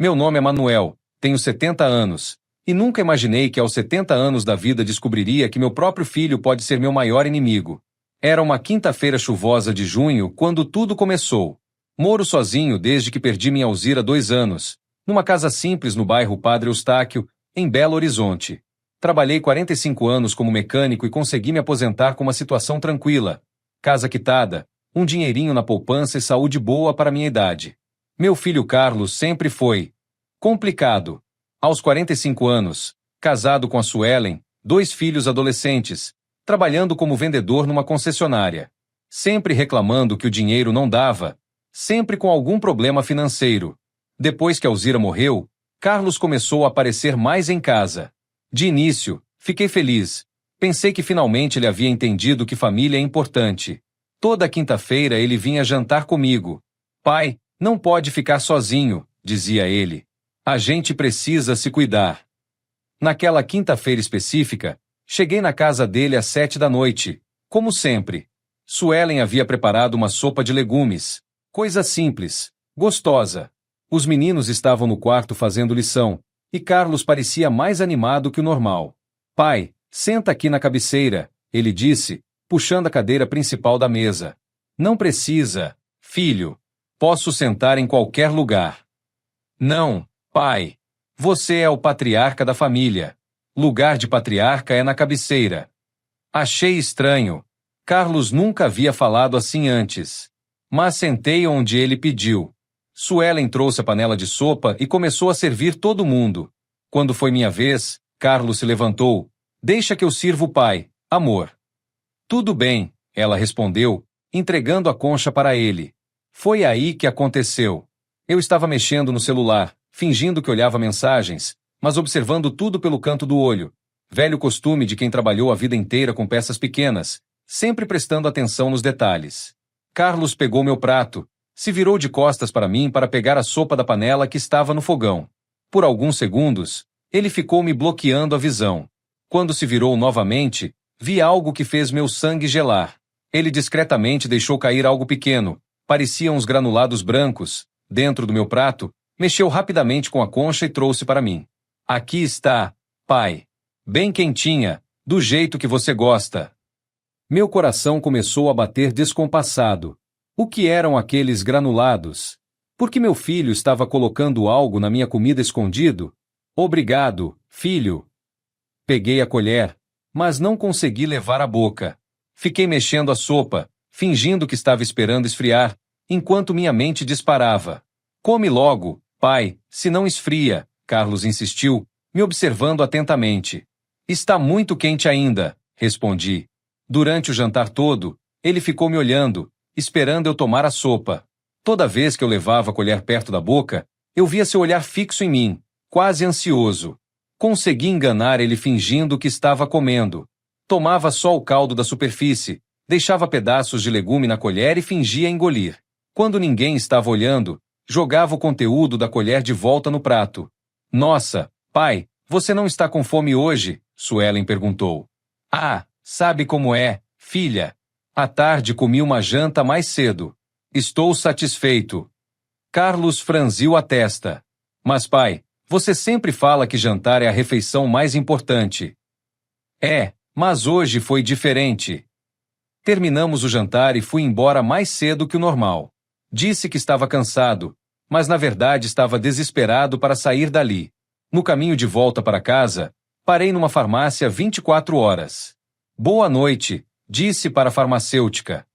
Meu nome é Manuel, tenho 70 anos, e nunca imaginei que aos 70 anos da vida descobriria que meu próprio filho pode ser meu maior inimigo. Era uma quinta-feira chuvosa de junho quando tudo começou. Moro sozinho desde que perdi minha Alzira há 2 anos, numa casa simples no bairro Padre Eustáquio, em Belo Horizonte. Trabalhei 45 anos como mecânico e consegui me aposentar com uma situação tranquila. Casa quitada, um dinheirinho na poupança e saúde boa para minha idade. Meu filho Carlos sempre foi complicado. Aos 45 anos, casado com a Suelen, 2 filhos adolescentes, trabalhando como vendedor numa concessionária. Sempre reclamando que o dinheiro não dava, sempre com algum problema financeiro. Depois que Alzira morreu, Carlos começou a aparecer mais em casa. De início, fiquei feliz. Pensei que finalmente ele havia entendido que família é importante. Toda quinta-feira ele vinha jantar comigo. Pai, não pode ficar sozinho, dizia ele. A gente precisa se cuidar. Naquela quinta-feira específica, cheguei na casa dele às 7 da noite, como sempre. Suelen havia preparado uma sopa de legumes. Coisa simples, gostosa. Os meninos estavam no quarto fazendo lição, e Carlos parecia mais animado que o normal. Pai, senta aqui na cabeceira, ele disse, puxando a cadeira principal da mesa. Não precisa, filho. Posso sentar em qualquer lugar. Não, pai. Você é o patriarca da família. Lugar de patriarca é na cabeceira. Achei estranho. Carlos nunca havia falado assim antes. Mas sentei onde ele pediu. Suelen trouxe a panela de sopa e começou a servir todo mundo. Quando foi minha vez, Carlos se levantou. Deixa que eu sirvo, pai, amor. Tudo bem, ela respondeu, entregando a concha para ele. Foi aí que aconteceu. Eu estava mexendo no celular, fingindo que olhava mensagens, mas observando tudo pelo canto do olho. Velho costume de quem trabalhou a vida inteira com peças pequenas, sempre prestando atenção nos detalhes. Carlos pegou meu prato, se virou de costas para mim para pegar a sopa da panela que estava no fogão. Por alguns segundos, ele ficou me bloqueando a visão. Quando se virou novamente, vi algo que fez meu sangue gelar. Ele discretamente deixou cair algo pequeno, pareciam uns granulados brancos, dentro do meu prato, mexeu rapidamente com a concha e trouxe para mim. Aqui está, pai. Bem quentinha, do jeito que você gosta. Meu coração começou a bater descompassado. O que eram aqueles granulados? Por que meu filho estava colocando algo na minha comida escondido? Obrigado, filho. Peguei a colher, mas não consegui levar à boca. Fiquei mexendo a sopa, fingindo que estava esperando esfriar, enquanto minha mente disparava. Come logo, pai, se não esfria, Carlos insistiu, me observando atentamente. Está muito quente ainda, respondi. Durante o jantar todo, ele ficou me olhando, esperando eu tomar a sopa. Toda vez que eu levava a colher perto da boca, eu via seu olhar fixo em mim, quase ansioso. Consegui enganar ele fingindo que estava comendo. Tomava só o caldo da superfície, deixava pedaços de legume na colher e fingia engolir. Quando ninguém estava olhando, jogava o conteúdo da colher de volta no prato. Nossa, pai, você não está com fome hoje? Suelen perguntou. Ah, sabe como é, filha. À tarde comi uma janta mais cedo. Estou satisfeito. Carlos franziu a testa. Mas pai, você sempre fala que jantar é a refeição mais importante. É, mas hoje foi diferente. Terminamos o jantar e fui embora mais cedo que o normal. Disse que estava cansado, mas na verdade estava desesperado para sair dali. No caminho de volta para casa, parei numa farmácia 24 horas. Boa noite, disse para a farmacêutica.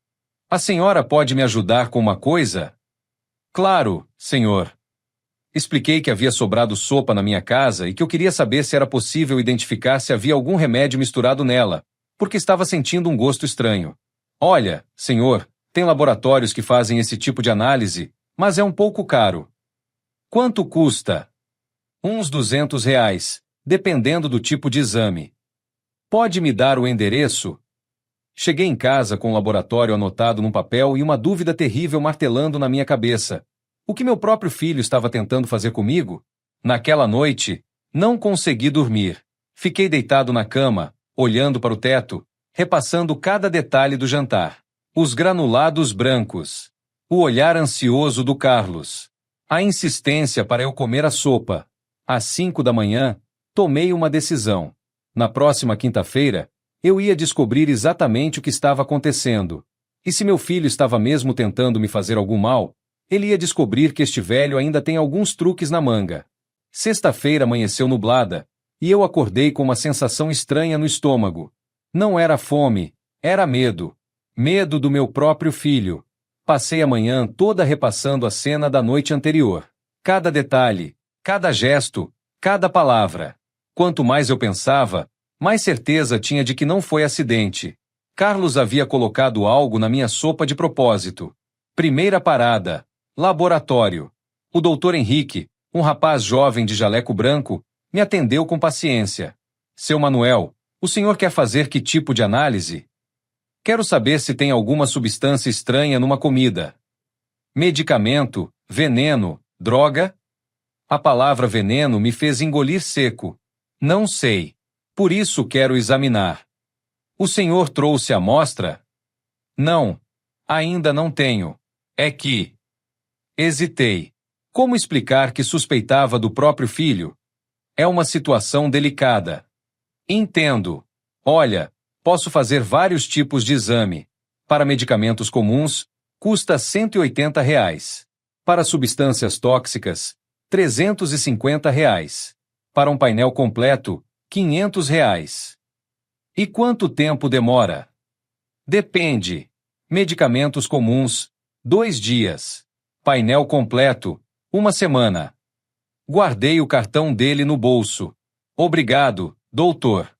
A senhora pode me ajudar com uma coisa? Claro, senhor. Expliquei que havia sobrado sopa na minha casa e que eu queria saber se era possível identificar se havia algum remédio misturado nela, porque estava sentindo um gosto estranho. Olha, senhor, tem laboratórios que fazem esse tipo de análise, mas é um pouco caro. Quanto custa? Uns R$ 200, dependendo do tipo de exame. Pode me dar o endereço? Cheguei em casa com o laboratório anotado num papel e uma dúvida terrível martelando na minha cabeça. O que meu próprio filho estava tentando fazer comigo? Naquela noite, não consegui dormir. Fiquei deitado na cama, olhando para o teto, repassando cada detalhe do jantar. Os granulados brancos. O olhar ansioso do Carlos. A insistência para eu comer a sopa. Às 5 da manhã, tomei uma decisão. Na próxima quinta-feira, eu ia descobrir exatamente o que estava acontecendo. E se meu filho estava mesmo tentando me fazer algum mal, ele ia descobrir que este velho ainda tem alguns truques na manga. Sexta-feira amanheceu nublada, e eu acordei com uma sensação estranha no estômago. Não era fome, era medo. Medo do meu próprio filho. Passei a manhã toda repassando a cena da noite anterior. Cada detalhe, cada gesto, cada palavra. Quanto mais eu pensava, mais certeza tinha de que não foi acidente. Carlos havia colocado algo na minha sopa de propósito. Primeira parada. Laboratório. O doutor Henrique, um rapaz jovem de jaleco branco, me atendeu com paciência. Seu Manuel, o senhor quer fazer que tipo de análise? Quero saber se tem alguma substância estranha numa comida. Medicamento, veneno, droga? A palavra veneno me fez engolir seco. Não sei. Por isso quero examinar. O senhor trouxe a amostra? Não. Ainda não tenho. É que... Hesitei. Como explicar que suspeitava do próprio filho? É uma situação delicada. Entendo. Olha, posso fazer vários tipos de exame. Para medicamentos comuns, custa R$ 180. Para substâncias tóxicas, R$ 350. Para um painel completo, R$ 500. E quanto tempo demora? Depende. Medicamentos comuns, 2 dias. Painel completo, 1 semana. Guardei o cartão dele no bolso. Obrigado, doutor.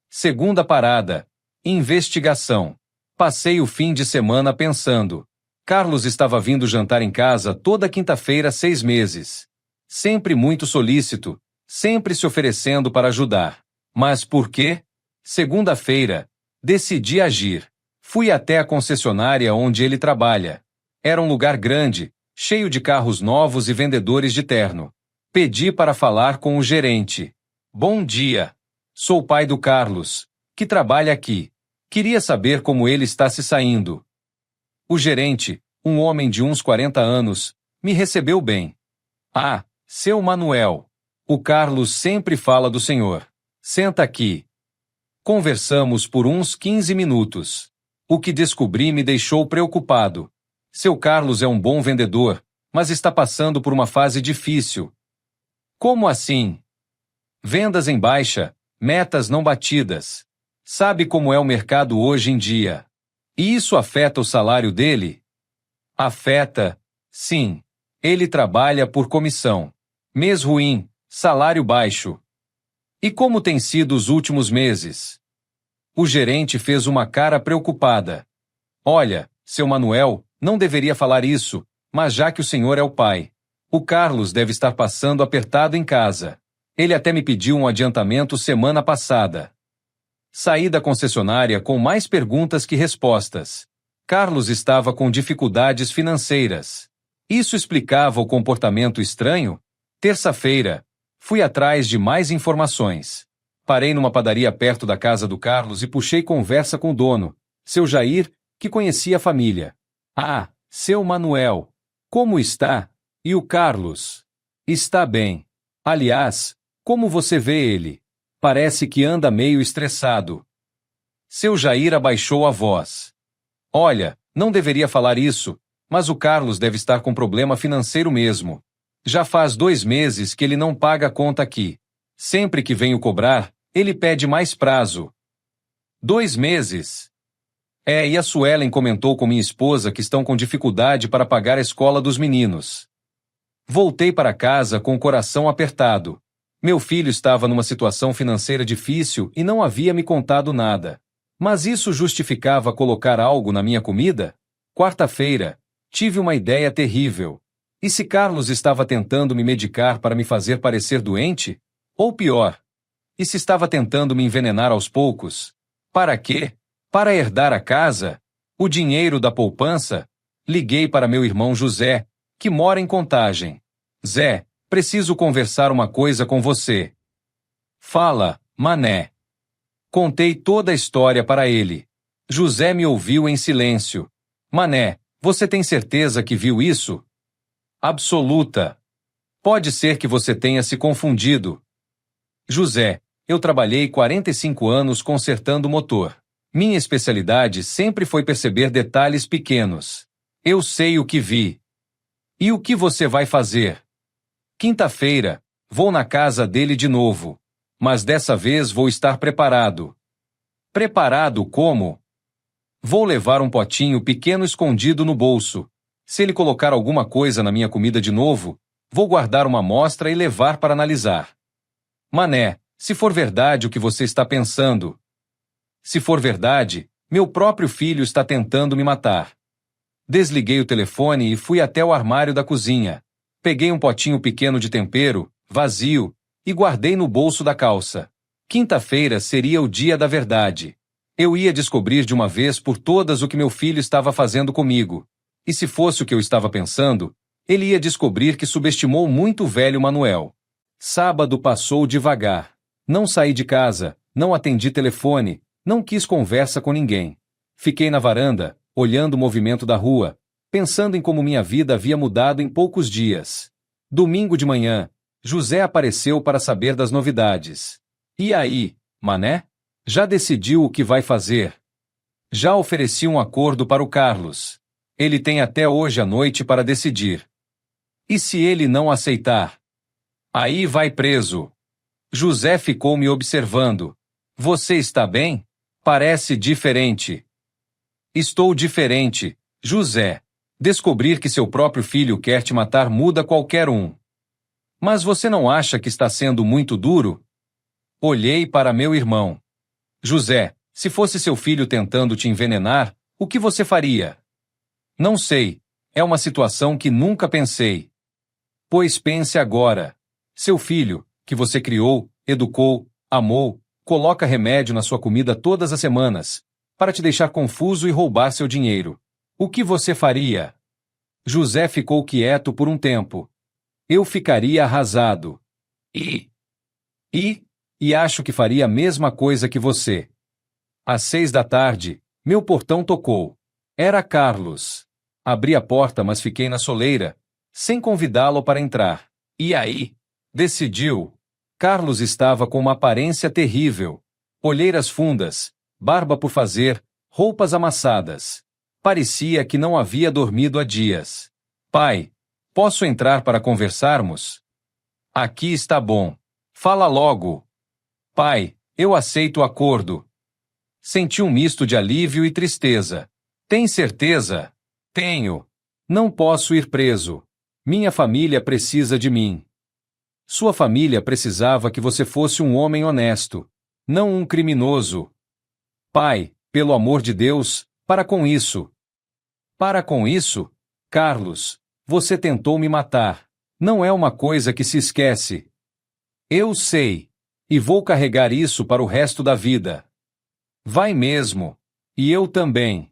Segunda parada. Investigação. Passei o fim de semana pensando. Carlos estava vindo jantar em casa toda quinta-feira há 6 meses. Sempre muito solícito, sempre se oferecendo para ajudar. Mas por quê? Segunda-feira, decidi agir. Fui até a concessionária onde ele trabalha. Era um lugar grande, cheio de carros novos e vendedores de terno. Pedi para falar com o gerente. Bom dia. Sou pai do Carlos, que trabalha aqui. Queria saber como ele está se saindo. O gerente, um homem de uns 40 anos, me recebeu bem. Ah, seu Manuel. O Carlos sempre fala do senhor. Senta aqui. Conversamos por uns 15 minutos. O que descobri me deixou preocupado. Seu Carlos é um bom vendedor, mas está passando por uma fase difícil. Como assim? Vendas em baixa, metas não batidas. Sabe como é o mercado hoje em dia. E isso afeta o salário dele? Afeta, sim. Ele trabalha por comissão. Mês ruim, salário baixo. E como tem sido os últimos meses? O gerente fez uma cara preocupada. Olha, seu Manuel, não deveria falar isso, mas já que o senhor é o pai. O Carlos deve estar passando apertado em casa. Ele até me pediu um adiantamento semana passada. Saí da concessionária com mais perguntas que respostas. Carlos estava com dificuldades financeiras. Isso explicava o comportamento estranho? Terça-feira, fui atrás de mais informações. Parei numa padaria perto da casa do Carlos e puxei conversa com o dono, seu Jair, que conhecia a família. Ah, seu Manuel. Como está? E o Carlos? Está bem. Aliás, como você vê ele? Parece que anda meio estressado. Seu Jair abaixou a voz. Olha, não deveria falar isso, mas o Carlos deve estar com problema financeiro mesmo. Já faz 2 meses que ele não paga a conta aqui. Sempre que venho cobrar, ele pede mais prazo. 2 meses? E a Suelen comentou com minha esposa que estão com dificuldade para pagar a escola dos meninos. Voltei para casa com o coração apertado. Meu filho estava numa situação financeira difícil e não havia me contado nada. Mas isso justificava colocar algo na minha comida? Quarta-feira, tive uma ideia terrível. E se Carlos estava tentando me medicar para me fazer parecer doente? Ou pior, e se estava tentando me envenenar aos poucos? Para quê? Para herdar a casa? O dinheiro da poupança? Liguei para meu irmão José, que mora em Contagem. Zé, preciso conversar uma coisa com você. Fala, mané. Contei toda a história para ele. José me ouviu em silêncio. Mané, você tem certeza que viu isso? Absoluta. Pode ser que você tenha se confundido. José, eu trabalhei 45 anos consertando motor. Minha especialidade sempre foi perceber detalhes pequenos. Eu sei o que vi. E o que você vai fazer? Quinta-feira, vou na casa dele de novo. Mas dessa vez vou estar preparado. Preparado como? Vou levar um potinho pequeno escondido no bolso. Se ele colocar alguma coisa na minha comida de novo, vou guardar uma amostra e levar para analisar. Mané, se for verdade o que você está pensando. Se for verdade, meu próprio filho está tentando me matar. Desliguei o telefone e fui até o armário da cozinha. Peguei um potinho pequeno de tempero, vazio, e guardei no bolso da calça. Quinta-feira seria o dia da verdade. Eu ia descobrir de uma vez por todas o que meu filho estava fazendo comigo. E se fosse o que eu estava pensando, ele ia descobrir que subestimou muito o velho Manuel. Sábado passou devagar. Não saí de casa, não atendi telefone, não quis conversa com ninguém. Fiquei na varanda, olhando o movimento da rua, pensando em como minha vida havia mudado em poucos dias. Domingo de manhã, José apareceu para saber das novidades. E aí, Mané? Já decidiu o que vai fazer? Já ofereci um acordo para o Carlos. Ele tem até hoje à noite para decidir. E se ele não aceitar? Aí vai preso. José ficou me observando. Você está bem? Parece diferente. Estou diferente, José. Descobrir que seu próprio filho quer te matar muda qualquer um. Mas você não acha que está sendo muito duro? Olhei para meu irmão. José, se fosse seu filho tentando te envenenar, o que você faria? Não sei. É uma situação que nunca pensei. Pois pense agora. Seu filho, que você criou, educou, amou, coloca remédio na sua comida todas as semanas, para te deixar confuso e roubar seu dinheiro. O que você faria? José ficou quieto por um tempo. Eu ficaria arrasado. E acho que faria a mesma coisa que você. Às 6 da tarde, meu portão tocou. Era Carlos. Abri a porta, mas fiquei na soleira, sem convidá-lo para entrar. E aí? Decidiu. Carlos estava com uma aparência terrível. Olheiras fundas, barba por fazer, roupas amassadas. Parecia que não havia dormido há dias. Pai, posso entrar para conversarmos? Aqui está bom. Fala logo. Pai, eu aceito o acordo. Senti um misto de alívio e tristeza. Tem certeza? Tenho. Não posso ir preso. Minha família precisa de mim. Sua família precisava que você fosse um homem honesto, não um criminoso. Pai, pelo amor de Deus, para com isso. Para com isso? Carlos, você tentou me matar. Não é uma coisa que se esquece. Eu sei. E vou carregar isso para o resto da vida. Vai mesmo. E eu também.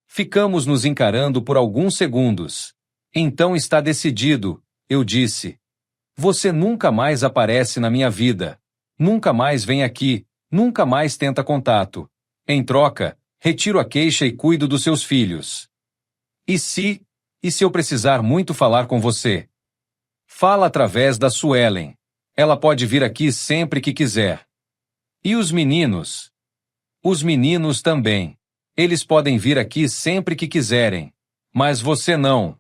Ficamos nos encarando por alguns segundos. Então está decidido, eu disse. Você nunca mais aparece na minha vida. Nunca mais vem aqui, nunca mais tenta contato. Em troca, retiro a queixa e cuido dos seus filhos. E se eu precisar muito falar com você? Fala através da Suelen. Ela pode vir aqui sempre que quiser. E os meninos? Os meninos também. Eles podem vir aqui sempre que quiserem. Mas você não.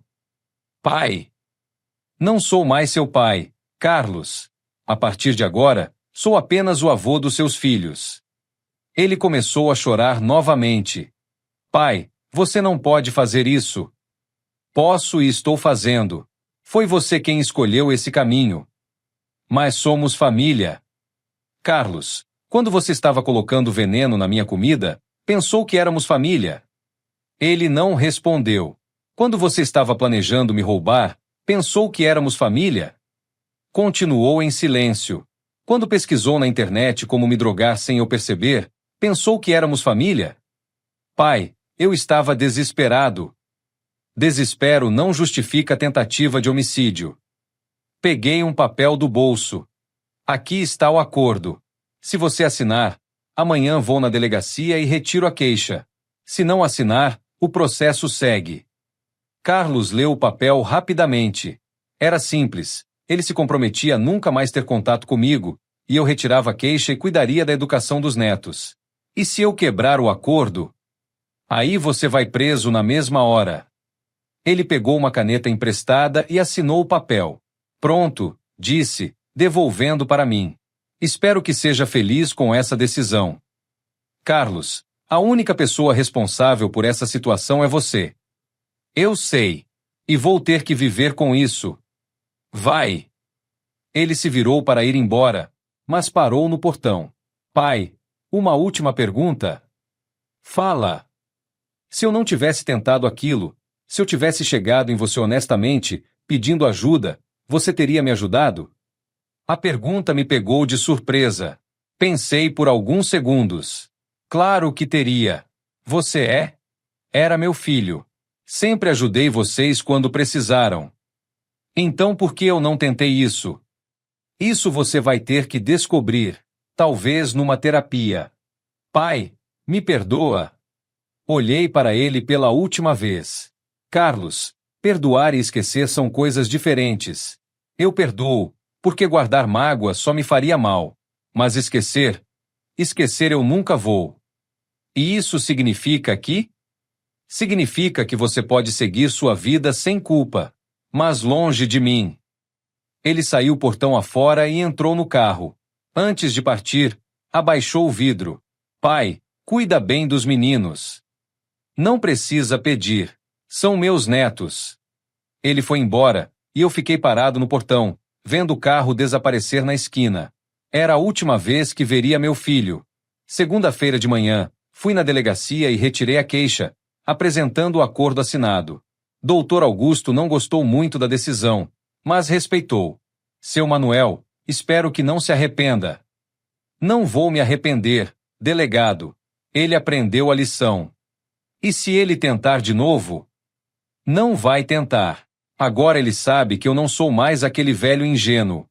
Pai. Não sou mais seu pai, Carlos. A partir de agora, sou apenas o avô dos seus filhos. Ele começou a chorar novamente. Pai, você não pode fazer isso. Posso e estou fazendo. Foi você quem escolheu esse caminho. Mas somos família. Carlos, quando você estava colocando veneno na minha comida, pensou que éramos família. Ele não respondeu. Quando você estava planejando me roubar, pensou que éramos família? Continuou em silêncio. Quando pesquisou na internet como me drogar sem eu perceber, pensou que éramos família? Pai, eu estava desesperado. Desespero não justifica a tentativa de homicídio. Peguei um papel do bolso. Aqui está o acordo. Se você assinar, amanhã vou na delegacia e retiro a queixa. Se não assinar, o processo segue. Carlos leu o papel rapidamente. Era simples. Ele se comprometia a nunca mais ter contato comigo, e eu retirava a queixa e cuidaria da educação dos netos. E se eu quebrar o acordo? Aí você vai preso na mesma hora. Ele pegou uma caneta emprestada e assinou o papel. Pronto, disse, devolvendo para mim. Espero que seja feliz com essa decisão. Carlos, a única pessoa responsável por essa situação é você. Eu sei. E vou ter que viver com isso. Vai! Ele se virou para ir embora, mas parou no portão. Pai, uma última pergunta? Fala. Se eu não tivesse tentado aquilo, se eu tivesse chegado em você honestamente, pedindo ajuda, você teria me ajudado? A pergunta me pegou de surpresa. Pensei por alguns segundos. Claro que teria. Você é? Era meu filho. Sempre ajudei vocês quando precisaram. Então por que eu não tentei isso? Isso você vai ter que descobrir, talvez numa terapia. Pai, me perdoa. Olhei para ele pela última vez. Carlos, perdoar e esquecer são coisas diferentes. Eu perdoo, porque guardar mágoa só me faria mal. Mas esquecer eu nunca vou. E isso significa que? Significa que você pode seguir sua vida sem culpa, mas longe de mim. Ele saiu portão afora e entrou no carro. Antes de partir, abaixou o vidro. Pai, cuida bem dos meninos. Não precisa pedir. São meus netos. Ele foi embora, e eu fiquei parado no portão, vendo o carro desaparecer na esquina. Era a última vez que veria meu filho. Segunda-feira de manhã, fui na delegacia e retirei a queixa, apresentando o acordo assinado. Doutor Augusto não gostou muito da decisão, mas respeitou. Seu Manuel, espero que não se arrependa. Não vou me arrepender, delegado. Ele aprendeu a lição. E se ele tentar de novo? Não vai tentar. Agora ele sabe que eu não sou mais aquele velho ingênuo.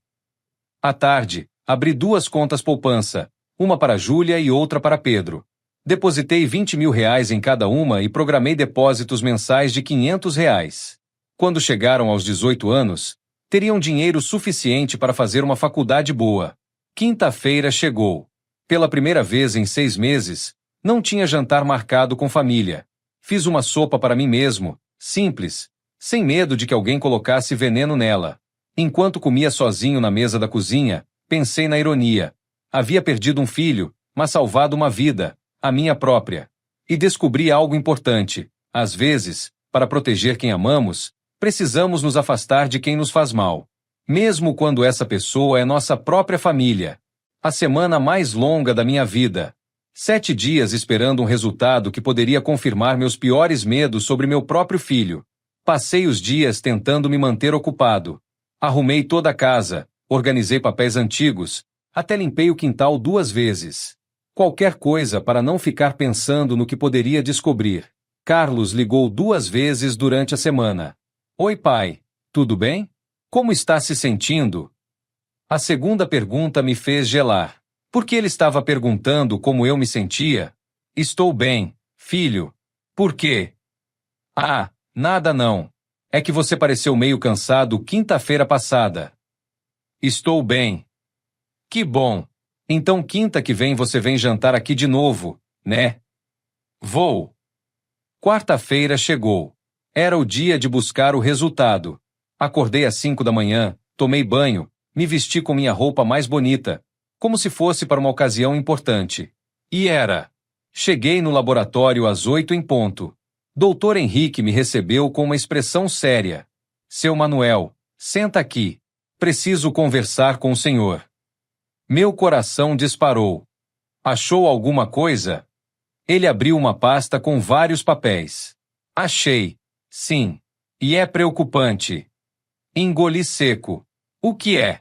À tarde, abri 2 contas poupança, uma para Júlia e outra para Pedro. Depositei R$ 20.000 em cada uma e programei depósitos mensais de R$ 500. Quando chegaram aos 18 anos, teriam dinheiro suficiente para fazer uma faculdade boa. Quinta-feira chegou. Pela primeira vez em 6 meses, não tinha jantar marcado com família. Fiz uma sopa para mim mesmo, simples, sem medo de que alguém colocasse veneno nela. Enquanto comia sozinho na mesa da cozinha, pensei na ironia. Havia perdido um filho, mas salvado uma vida, a minha própria. E descobri algo importante. Às vezes, para proteger quem amamos, precisamos nos afastar de quem nos faz mal. Mesmo quando essa pessoa é nossa própria família. A semana mais longa da minha vida. 7 dias esperando um resultado que poderia confirmar meus piores medos sobre meu próprio filho. Passei os dias tentando me manter ocupado. Arrumei toda a casa, organizei papéis antigos, até limpei o quintal 2 vezes. Qualquer coisa para não ficar pensando no que poderia descobrir. Carlos ligou 2 vezes durante a semana. Oi, pai. Tudo bem? Como está se sentindo? A segunda pergunta me fez gelar. Porque ele estava perguntando como eu me sentia? Estou bem, filho. Por quê? Ah, nada não. É que você pareceu meio cansado quinta-feira passada. Estou bem. Que bom. Então quinta que vem você vem jantar aqui de novo, né? Vou. Quarta-feira chegou. Era o dia de buscar o resultado. Acordei às 5 da manhã, tomei banho, me vesti com minha roupa mais bonita, como se fosse para uma ocasião importante. E era. Cheguei no laboratório às 8 em ponto. Doutor Henrique me recebeu com uma expressão séria. Seu Manuel, senta aqui. Preciso conversar com o senhor. Meu coração disparou. Achou alguma coisa? Ele abriu uma pasta com vários papéis. Achei. Sim. E é preocupante. Engoli seco. O que é?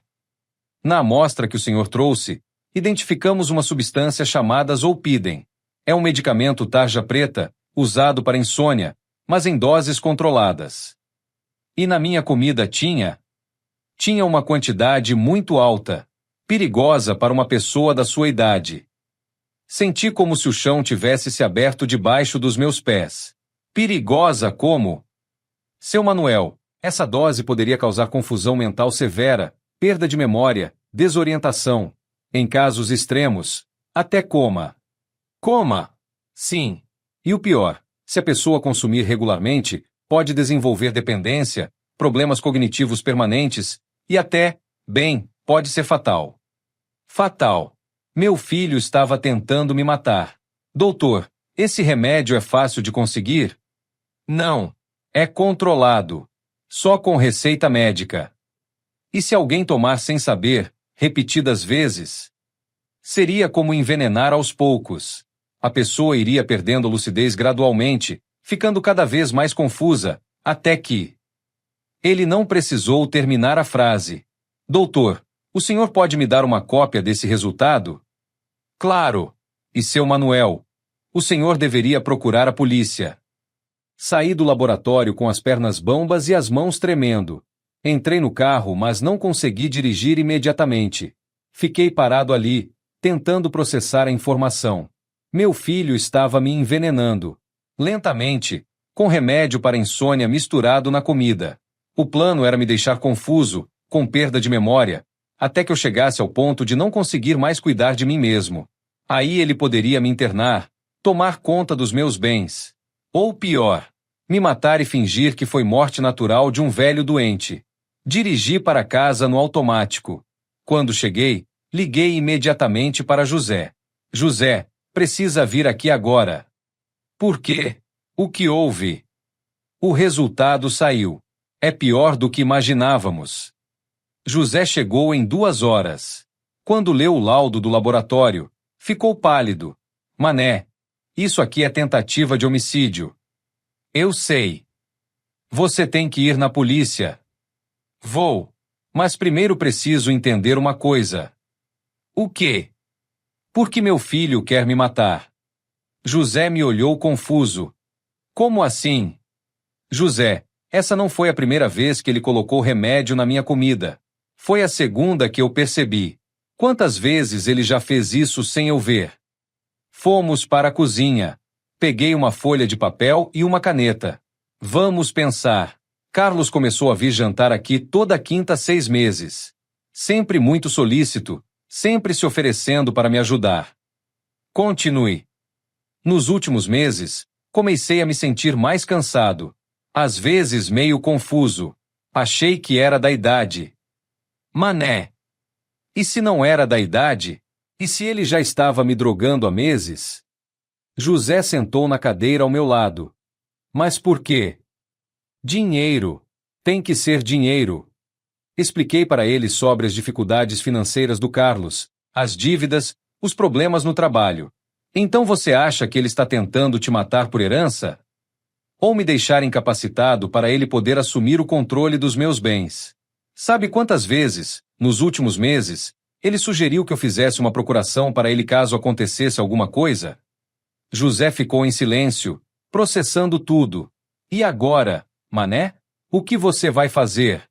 Na amostra que o senhor trouxe, identificamos uma substância chamada Zolpidem. É um medicamento tarja preta, usado para insônia, mas em doses controladas. E na minha comida tinha uma quantidade muito alta, perigosa para uma pessoa da sua idade. Senti como se o chão tivesse se aberto debaixo dos meus pés. Perigosa como? Seu Manuel, essa dose poderia causar confusão mental severa, perda de memória, desorientação. Em casos extremos, até coma. Coma? Sim. E o pior, se a pessoa consumir regularmente, pode desenvolver dependência, problemas cognitivos permanentes e até, bem, pode ser fatal. Fatal. Meu filho estava tentando me matar. Doutor, esse remédio é fácil de conseguir? Não. É controlado. Só com receita médica. E se alguém tomar sem saber, repetidas vezes? Seria como envenenar aos poucos. A pessoa iria perdendo lucidez gradualmente, ficando cada vez mais confusa, até que... Ele não precisou terminar a frase. Doutor, o senhor pode me dar uma cópia desse resultado? Claro. E seu Manuel? O senhor deveria procurar a polícia. Saí do laboratório com as pernas bambas e as mãos tremendo. Entrei no carro, mas não consegui dirigir imediatamente. Fiquei parado ali, tentando processar a informação. Meu filho estava me envenenando. Lentamente, com remédio para insônia misturado na comida. O plano era me deixar confuso, com perda de memória, até que eu chegasse ao ponto de não conseguir mais cuidar de mim mesmo. Aí ele poderia me internar, tomar conta dos meus bens. Ou pior, me matar e fingir que foi morte natural de um velho doente. Dirigi para casa no automático. Quando cheguei, liguei imediatamente para José. José, precisa vir aqui agora. Por quê? O que houve? O resultado saiu. É pior do que imaginávamos. José chegou em 2 horas. Quando leu o laudo do laboratório, ficou pálido. Mané, isso aqui é tentativa de homicídio. Eu sei. Você tem que ir na polícia. Vou. Mas primeiro preciso entender uma coisa. O quê? Por que meu filho quer me matar? José me olhou confuso. Como assim? José, essa não foi a primeira vez que ele colocou remédio na minha comida. Foi a segunda que eu percebi. Quantas vezes ele já fez isso sem eu ver? Fomos para a cozinha. Peguei uma folha de papel e uma caneta. Vamos pensar. Carlos começou a vir jantar aqui toda quinta 6 meses. Sempre muito solícito, sempre se oferecendo para me ajudar. Continue. Nos últimos meses, comecei a me sentir mais cansado. Às vezes meio confuso. Achei que era da idade. Mané. E se não era da idade? E se ele já estava me drogando há meses? José sentou na cadeira ao meu lado. Mas por quê? Dinheiro. Tem que ser dinheiro. Expliquei para ele sobre as dificuldades financeiras do Carlos, as dívidas, os problemas no trabalho. Então você acha que ele está tentando te matar por herança? Ou me deixar incapacitado para ele poder assumir o controle dos meus bens? Sabe quantas vezes, nos últimos meses, ele sugeriu que eu fizesse uma procuração para ele caso acontecesse alguma coisa? José ficou em silêncio, processando tudo. E agora, Mané? O que você vai fazer?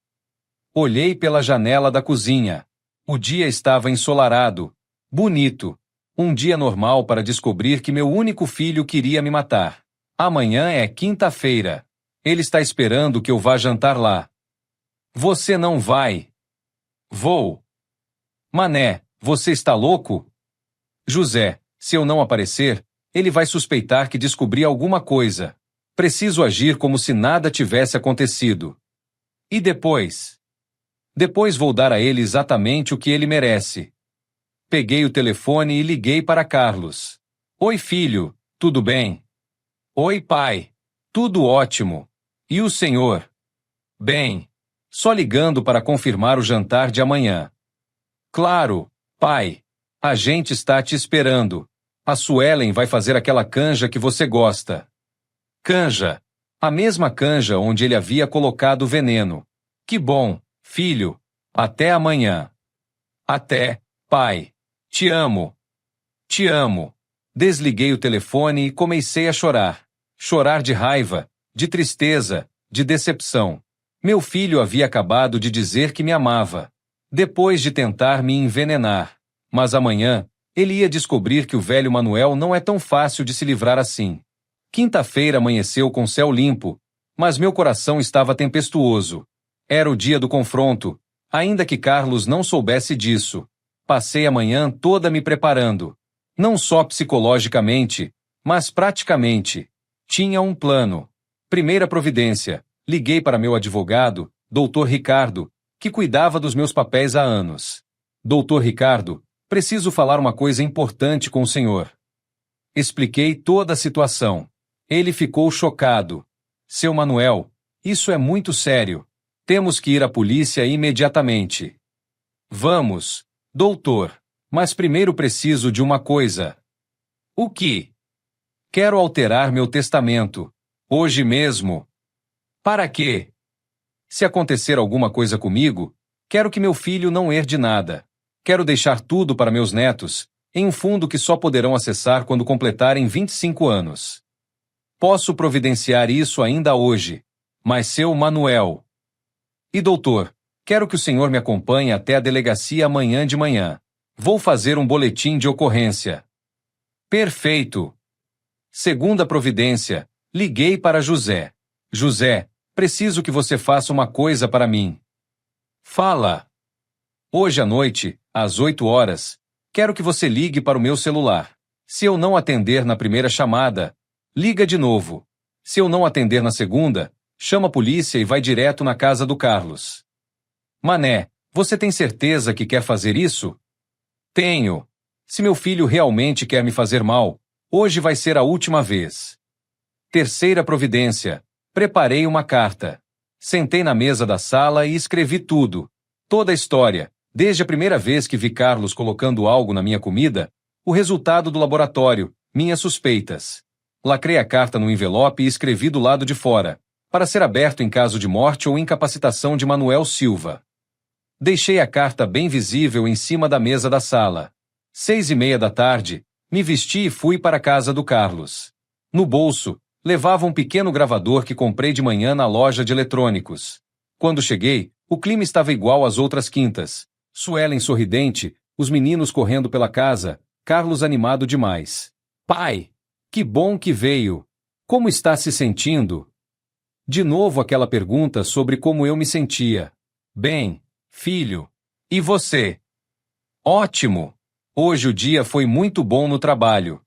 Olhei pela janela da cozinha. O dia estava ensolarado. Bonito. Um dia normal para descobrir que meu único filho queria me matar. Amanhã é quinta-feira. Ele está esperando que eu vá jantar lá. Você não vai. Vou. Mané, você está louco? José, se eu não aparecer, ele vai suspeitar que descobri alguma coisa. Preciso agir como se nada tivesse acontecido. E depois? Depois vou dar a ele exatamente o que ele merece. Peguei o telefone e liguei para Carlos. Oi, filho, tudo bem? Oi, pai. Tudo ótimo. E o senhor? Bem. Só ligando para confirmar o jantar de amanhã. Claro, pai. A gente está te esperando. A Suelen vai fazer aquela canja que você gosta. Canja. A mesma canja onde ele havia colocado o veneno. Que bom, filho. Até amanhã. Até, pai. Te amo. Te amo. Desliguei o telefone e comecei a chorar. Chorar de raiva, de tristeza, de decepção. Meu filho havia acabado de dizer que me amava. Depois de tentar me envenenar. Mas amanhã, ele ia descobrir que o velho Manuel não é tão fácil de se livrar assim. Quinta-feira amanheceu com céu limpo, Mas meu coração estava tempestuoso. Era o dia do confronto, ainda que Carlos não soubesse disso. Passei a manhã toda me preparando. Não só psicologicamente, mas praticamente. Tinha um plano. Primeira providência, liguei para meu advogado, Dr. Ricardo, que cuidava dos meus papéis há anos. Dr. Ricardo, preciso falar uma coisa importante com o senhor. Expliquei toda a situação. Ele ficou chocado. Seu Manuel, isso é muito sério. Temos que ir à polícia imediatamente. Vamos, doutor. Mas primeiro preciso de uma coisa. O que? Quero alterar meu testamento. Hoje mesmo. Para quê? Se acontecer alguma coisa comigo, quero que meu filho não herde nada. Quero deixar tudo para meus netos, em um fundo que só poderão acessar quando completarem 25 anos. Posso providenciar isso ainda hoje. Mas seu Manuel. E doutor, quero que o senhor me acompanhe até a delegacia amanhã de manhã. Vou fazer um boletim de ocorrência. Perfeito. Segunda providência, liguei para José. José, preciso que você faça uma coisa para mim. Fala. Hoje à noite, às 8 horas, quero que você ligue para o meu celular. Se eu não atender na primeira chamada, liga de novo. Se eu não atender na segunda, chama a polícia e vai direto na casa do Carlos. Mané, você tem certeza que quer fazer isso? Tenho. Se meu filho realmente quer me fazer mal, hoje vai ser a última vez. Terceira providência. Preparei uma carta. Sentei na mesa da sala e escrevi tudo. Toda a história, desde a primeira vez que vi Carlos colocando algo na minha comida, o resultado do laboratório, minhas suspeitas. Lacrei a carta no envelope e escrevi do lado de fora, para ser aberto em caso de morte ou incapacitação de Manuel Silva. Deixei a carta bem visível em cima da mesa da sala. 6:30 da tarde, me vesti e fui para a casa do Carlos. No bolso, levava um pequeno gravador que comprei de manhã na loja de eletrônicos. Quando cheguei, o clima estava igual às outras quintas. Suelen sorridente, os meninos correndo pela casa, Carlos animado demais. Pai, que bom que veio. Como está se sentindo? De novo aquela pergunta sobre como eu me sentia. Bem, filho. E você? Ótimo. Hoje o dia foi muito bom no trabalho.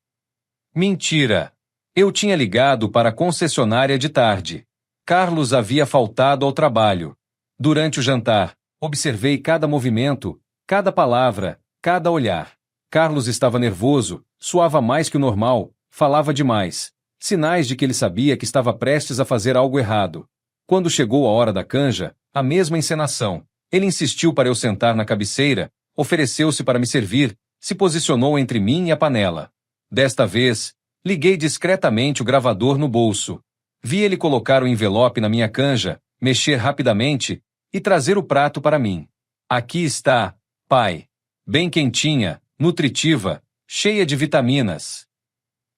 Mentira. Eu tinha ligado para a concessionária de tarde. Carlos havia faltado ao trabalho. Durante o jantar, observei cada movimento, cada palavra, cada olhar. Carlos estava nervoso, suava mais que o normal, falava demais. Sinais de que ele sabia que estava prestes a fazer algo errado. Quando chegou a hora da canja, a mesma encenação. Ele insistiu para eu sentar na cabeceira, ofereceu-se para me servir, se posicionou entre mim e a panela. Desta vez, liguei discretamente o gravador no bolso. Vi ele colocar o envelope na minha canja, mexer rapidamente e trazer o prato para mim. Aqui está, pai. Bem quentinha, nutritiva, cheia de vitaminas.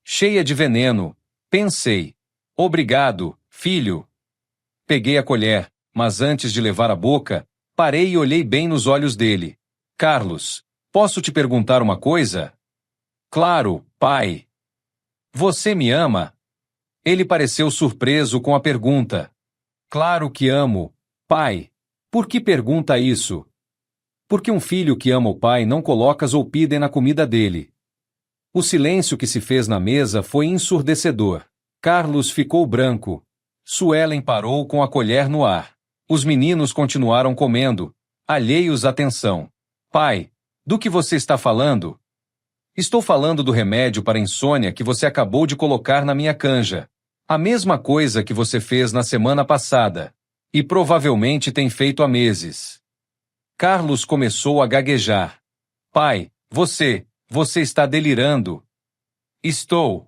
Cheia de veneno, pensei. Obrigado, filho. Peguei a colher, mas antes de levar à boca, parei e olhei bem nos olhos dele. Carlos, posso te perguntar uma coisa? Claro, pai. Você me ama? Ele pareceu surpreso com a pergunta. Claro que amo, pai. Por que pergunta isso? Porque um filho que ama o pai não coloca zolpidem na comida dele. O silêncio que se fez na mesa foi ensurdecedor. Carlos ficou branco. Suelen parou com a colher no ar. Os meninos continuaram comendo, alheios à atenção. Pai, do que você está falando? Estou falando do remédio para insônia que você acabou de colocar na minha canja. A mesma coisa que você fez na semana passada. E provavelmente tem feito há meses. Carlos começou a gaguejar. Pai, você está delirando. Estou.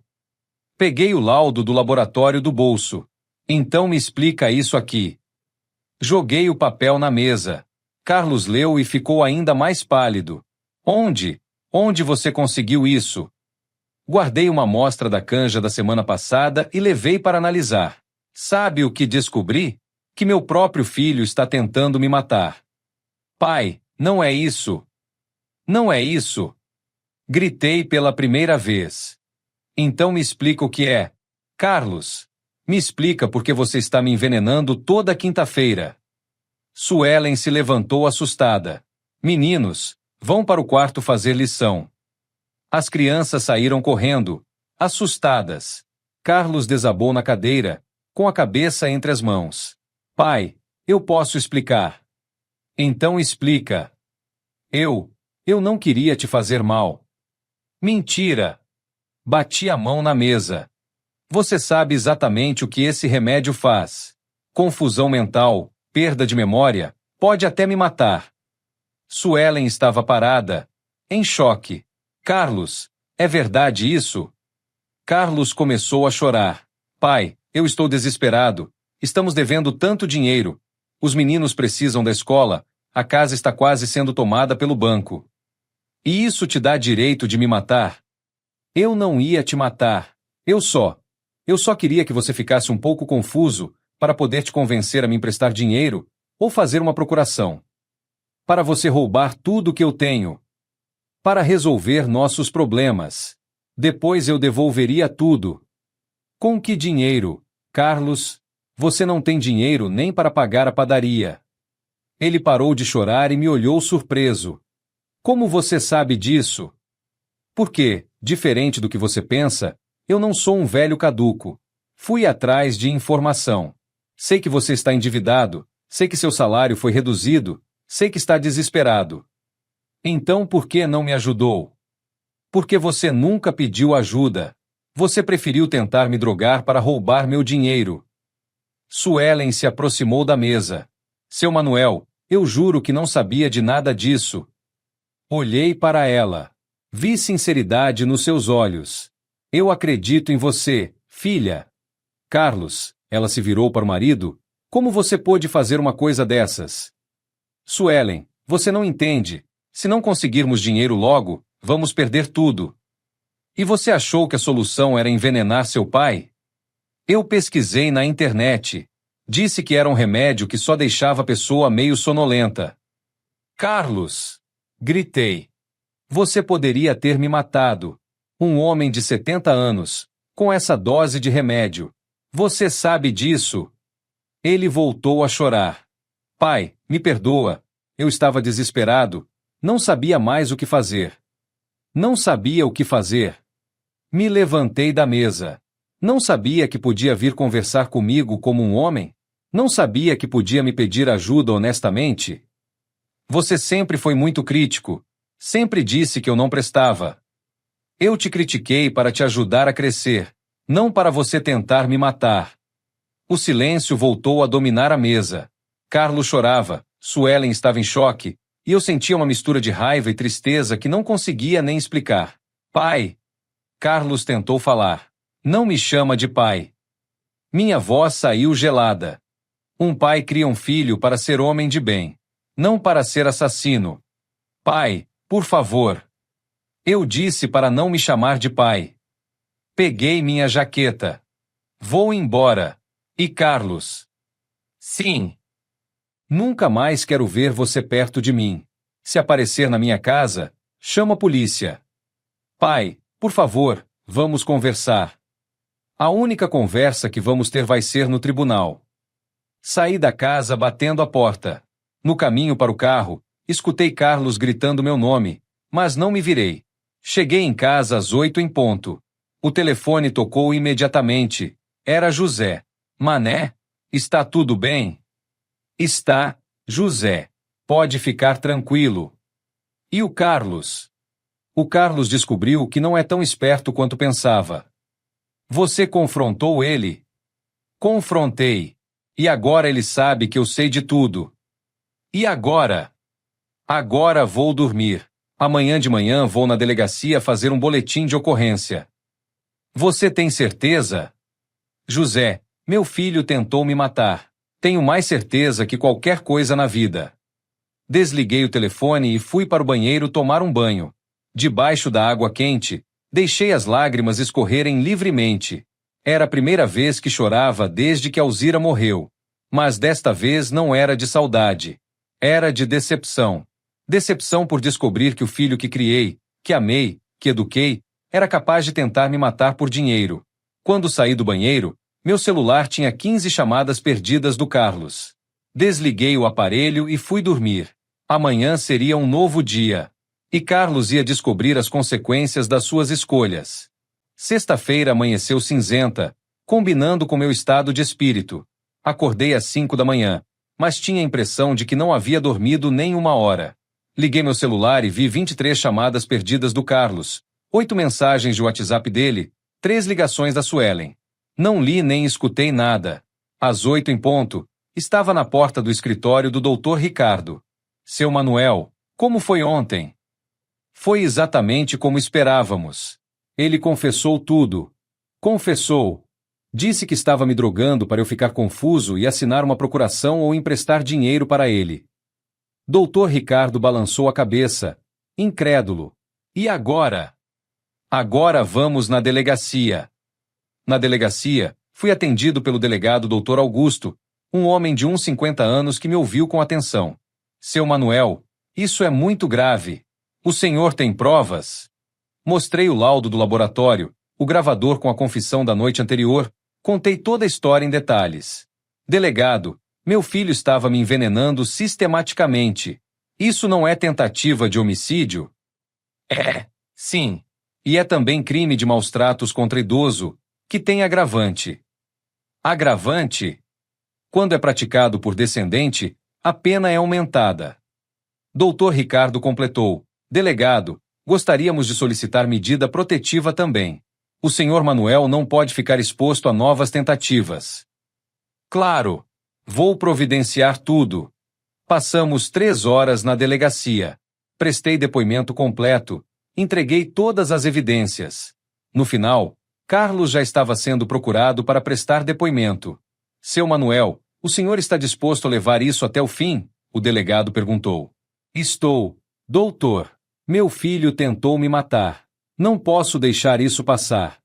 Peguei o laudo do laboratório do bolso. Então me explica isso aqui. Joguei o papel na mesa. Carlos leu e ficou ainda mais pálido. Onde? Onde você conseguiu isso? Guardei uma amostra da canja da semana passada e levei para analisar. Sabe o que descobri? Que meu próprio filho está tentando me matar. Pai, não é isso. Não é isso. Gritei pela primeira vez. Então me explica o que é. Carlos. Me explica por que você está me envenenando toda quinta-feira. Suelen se levantou assustada. Meninos, vão para o quarto fazer lição. As crianças saíram correndo, assustadas. Carlos desabou na cadeira, com a cabeça entre as mãos. Pai, eu posso explicar. Então explica. Eu não queria te fazer mal. Mentira! Bati a mão na mesa. Você sabe exatamente o que esse remédio faz. Confusão mental, perda de memória, pode até me matar. Suelen estava parada, em choque. Carlos, é verdade isso? Carlos começou a chorar. Pai, eu estou desesperado. Estamos devendo tanto dinheiro. Os meninos precisam da escola. A casa está quase sendo tomada pelo banco. E isso te dá direito de me matar? Eu não ia te matar. Eu só queria que você ficasse um pouco confuso para poder te convencer a me emprestar dinheiro ou fazer uma procuração. Para você roubar tudo que eu tenho. Para resolver nossos problemas. Depois eu devolveria tudo. Com que dinheiro, Carlos? Você não tem dinheiro nem para pagar a padaria. Ele parou de chorar e me olhou surpreso. Como você sabe disso? Porque, diferente do que você pensa, eu não sou um velho caduco. Fui atrás de informação. Sei que você está endividado, sei que seu salário foi reduzido, sei que está desesperado. Então por que não me ajudou? Porque você nunca pediu ajuda. Você preferiu tentar me drogar para roubar meu dinheiro. Suelen se aproximou da mesa. Seu Manuel, eu juro que não sabia de nada disso. Olhei para ela. Vi sinceridade nos seus olhos. Eu acredito em você, filha. Carlos, ela se virou para o marido. Como você pôde fazer uma coisa dessas? Suelen, você não entende. Se não conseguirmos dinheiro logo, vamos perder tudo. E você achou que a solução era envenenar seu pai? Eu pesquisei na internet. Disse que era um remédio que só deixava a pessoa meio sonolenta. Carlos! Gritei. Você poderia ter me matado. Um homem de 70 anos, com essa dose de remédio. Você sabe disso? Ele voltou a chorar. Pai, me perdoa. Eu estava desesperado. Não sabia mais o que fazer. Não sabia o que fazer. Me levantei da mesa. Não sabia que podia vir conversar comigo como um homem? Não sabia que podia me pedir ajuda honestamente? Você sempre foi muito crítico. Sempre disse que eu não prestava. Eu te critiquei para te ajudar a crescer, não para você tentar me matar. O silêncio voltou a dominar a mesa. Carlos chorava, Suelen estava em choque, e eu sentia uma mistura de raiva e tristeza que não conseguia nem explicar. Pai! Carlos tentou falar. Não me chama de pai. Minha voz saiu gelada. Um pai cria um filho para ser homem de bem, não para ser assassino. Pai, por favor. Eu disse para não me chamar de pai. Peguei minha jaqueta. Vou embora. E Carlos? Sim. Nunca mais quero ver você perto de mim. Se aparecer na minha casa, chama a polícia. Pai, por favor, vamos conversar. A única conversa que vamos ter vai ser no tribunal. Saí da casa batendo a porta. No caminho para o carro, escutei Carlos gritando meu nome, mas não me virei. Cheguei em casa às 8 em ponto. O telefone tocou imediatamente. Era José. Mané? Está tudo bem? Está, José. Pode ficar tranquilo. E o Carlos? O Carlos descobriu que não é tão esperto quanto pensava. Você confrontou ele? Confrontei. E agora ele sabe que eu sei de tudo. E agora? Agora vou dormir. Amanhã de manhã vou na delegacia fazer um boletim de ocorrência. Você tem certeza? José, meu filho tentou me matar. Tenho mais certeza que qualquer coisa na vida. Desliguei o telefone e fui para o banheiro tomar um banho. Debaixo da água quente, deixei as lágrimas escorrerem livremente. Era a primeira vez que chorava desde que Alzira morreu. Mas desta vez não era de saudade. Era de decepção. Decepção por descobrir que o filho que criei, que amei, que eduquei, era capaz de tentar me matar por dinheiro. Quando saí do banheiro, Meu celular tinha 15 chamadas perdidas do Carlos. Desliguei o aparelho e fui dormir. Amanhã seria um novo dia. E Carlos ia descobrir as consequências das suas escolhas. Sexta-feira amanheceu cinzenta, combinando com meu estado de espírito. Acordei às 5 da manhã, mas tinha a impressão de que não havia dormido nem uma hora. Liguei meu celular e vi 23 chamadas perdidas do Carlos, 8 mensagens de WhatsApp dele, 3 ligações da Suelen. Não li nem escutei nada. Às 8 em ponto, estava na porta do escritório do Dr. Ricardo. Seu Manuel, como foi ontem? Foi exatamente como esperávamos. Ele confessou tudo. Confessou. Disse que estava me drogando para eu ficar confuso e assinar uma procuração ou emprestar dinheiro para ele. Dr. Ricardo balançou a cabeça, incrédulo. E agora? Agora vamos na delegacia. Na delegacia, fui atendido pelo delegado Dr. Augusto, um homem de uns 50 anos que me ouviu com atenção. Seu Manuel, isso é muito grave. O senhor tem provas? Mostrei o laudo do laboratório, o gravador com a confissão da noite anterior, contei toda a história em detalhes. Delegado, meu filho estava me envenenando sistematicamente. Isso não é tentativa de homicídio? É, sim. E é também crime de maus-tratos contra idoso, que tem agravante. Agravante? Quando é praticado por descendente, a pena é aumentada. Dr. Ricardo completou. Delegado, gostaríamos de solicitar medida protetiva também. O senhor Manuel não pode ficar exposto a novas tentativas. Claro. Vou providenciar tudo. Passamos 3 horas na delegacia. Prestei depoimento completo. Entreguei todas as evidências. No final, Carlos já estava sendo procurado para prestar depoimento. Seu Manuel, o senhor está disposto a levar isso até o fim? O delegado perguntou. Estou. Doutor, meu filho tentou me matar. Não posso deixar isso passar.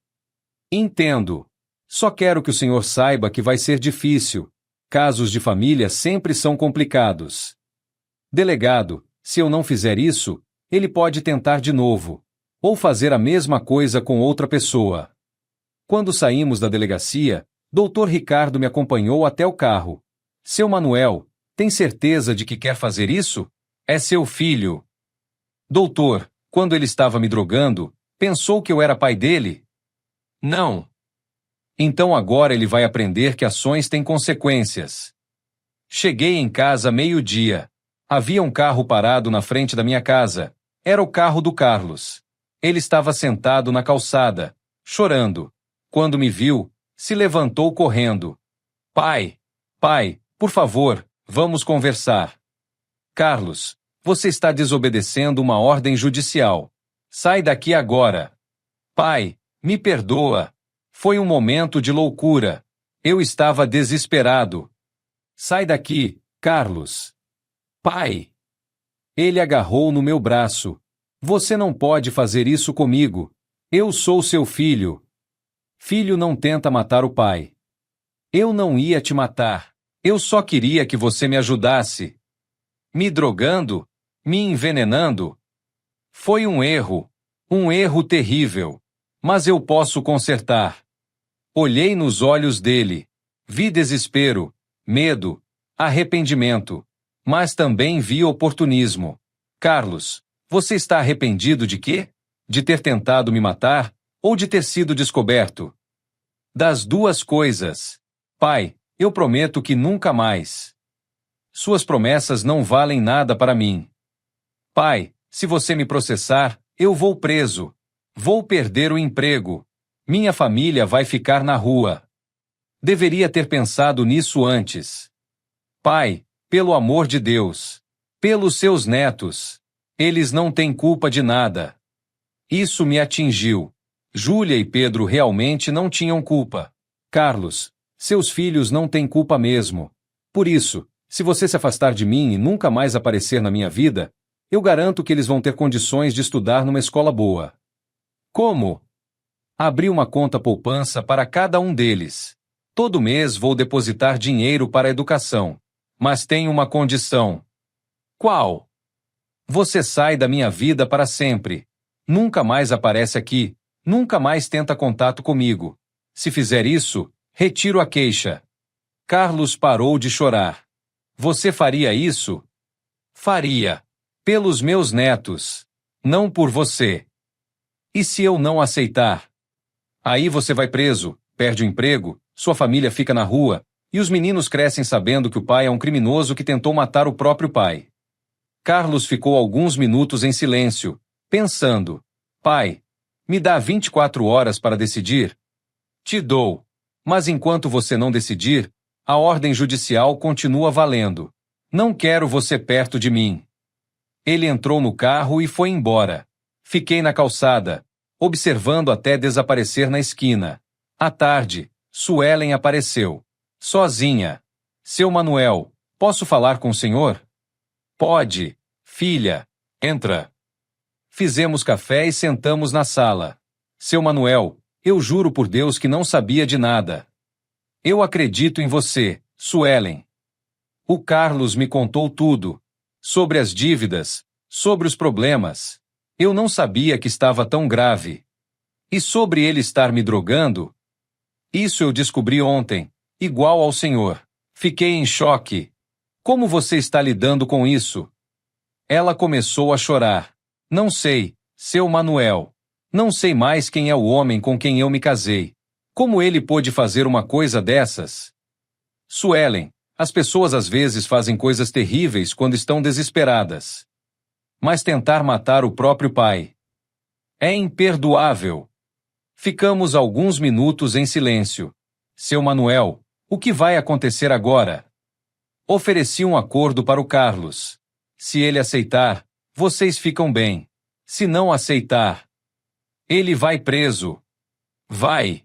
Entendo. Só quero que o senhor saiba que vai ser difícil. Casos de família sempre são complicados. Delegado, se eu não fizer isso, ele pode tentar de novo. Ou fazer a mesma coisa com outra pessoa. Quando saímos da delegacia, Dr. Ricardo me acompanhou até o carro. Seu Manuel, tem certeza de que quer fazer isso? É seu filho. Doutor, quando ele estava me drogando, pensou que eu era pai dele? Não. Então agora ele vai aprender que ações têm consequências. Cheguei em casa meio-dia. Havia um carro parado na frente da minha casa. Era o carro do Carlos. Ele estava sentado na calçada, chorando. Quando me viu, se levantou correndo. Pai, por favor, vamos conversar. Carlos, você está desobedecendo uma ordem judicial. Sai daqui agora. Pai, me perdoa. Foi um momento de loucura. Eu estava desesperado. Sai daqui, Carlos. Pai. Ele agarrou no meu braço. Você não pode fazer isso comigo. Eu sou seu filho. Filho não tenta matar o pai. Eu não ia te matar. Eu só queria que você me ajudasse. Me drogando? Me envenenando? Foi um erro terrível. Mas eu posso consertar. Olhei nos olhos dele. Vi desespero, medo, arrependimento. Mas também vi oportunismo. Carlos, você está arrependido de quê? De ter tentado me matar? Ou de ter sido descoberto? Das duas coisas. Pai, eu prometo que nunca mais. Suas promessas não valem nada para mim. Pai, se você me processar, eu vou preso. Vou perder o emprego. Minha família vai ficar na rua. Deveria ter pensado nisso antes. Pai, pelo amor de Deus. Pelos seus netos. Eles não têm culpa de nada. Isso me atingiu. Júlia e Pedro realmente não tinham culpa. Carlos, seus filhos não têm culpa mesmo. Por isso, se você se afastar de mim e nunca mais aparecer na minha vida, eu garanto que eles vão ter condições de estudar numa escola boa. Como? Abri uma conta poupança para cada um deles. Todo mês vou depositar dinheiro para a educação. Mas tenho uma condição. Qual? Você sai da minha vida para sempre. Nunca mais aparece aqui. Nunca mais tenta contato comigo. Se fizer isso, Retiro a queixa. Carlos parou de chorar. Você faria isso? Faria. Pelos meus netos. Não por você. E se eu não aceitar? Aí você vai preso, perde o emprego, sua família fica na rua, e os meninos crescem sabendo que o pai é um criminoso que tentou matar o próprio pai. Carlos ficou alguns minutos em silêncio, pensando. Pai, me dá 24 horas para decidir? Te dou. Mas enquanto você não decidir, a ordem judicial continua valendo. Não quero você perto de mim. Ele entrou no carro e foi embora. Fiquei na calçada, observando até desaparecer na esquina. À tarde, Suelen apareceu. Sozinha. Seu Manuel, posso falar com o senhor? Pode. Filha, entra. Fizemos café e sentamos na sala. Seu Manuel, eu juro por Deus que não sabia de nada. Eu acredito em você, Suelen. O Carlos me contou tudo. Sobre as dívidas, sobre os problemas. Eu não sabia que estava tão grave. E sobre ele estar me drogando? Isso eu descobri ontem, igual ao senhor. Fiquei em choque. Como você está lidando com isso? Ela começou a chorar. Não sei, seu Manuel. Não sei mais quem é o homem com quem eu me casei. Como ele pôde fazer uma coisa dessas? Suelen, as pessoas às vezes fazem coisas terríveis quando estão desesperadas. Mas tentar matar o próprio pai é imperdoável. Ficamos alguns minutos em silêncio. Seu Manuel, o que vai acontecer agora? Ofereci um acordo para o Carlos. Se ele aceitar, vocês ficam bem. Se não aceitar, ele vai preso. Vai.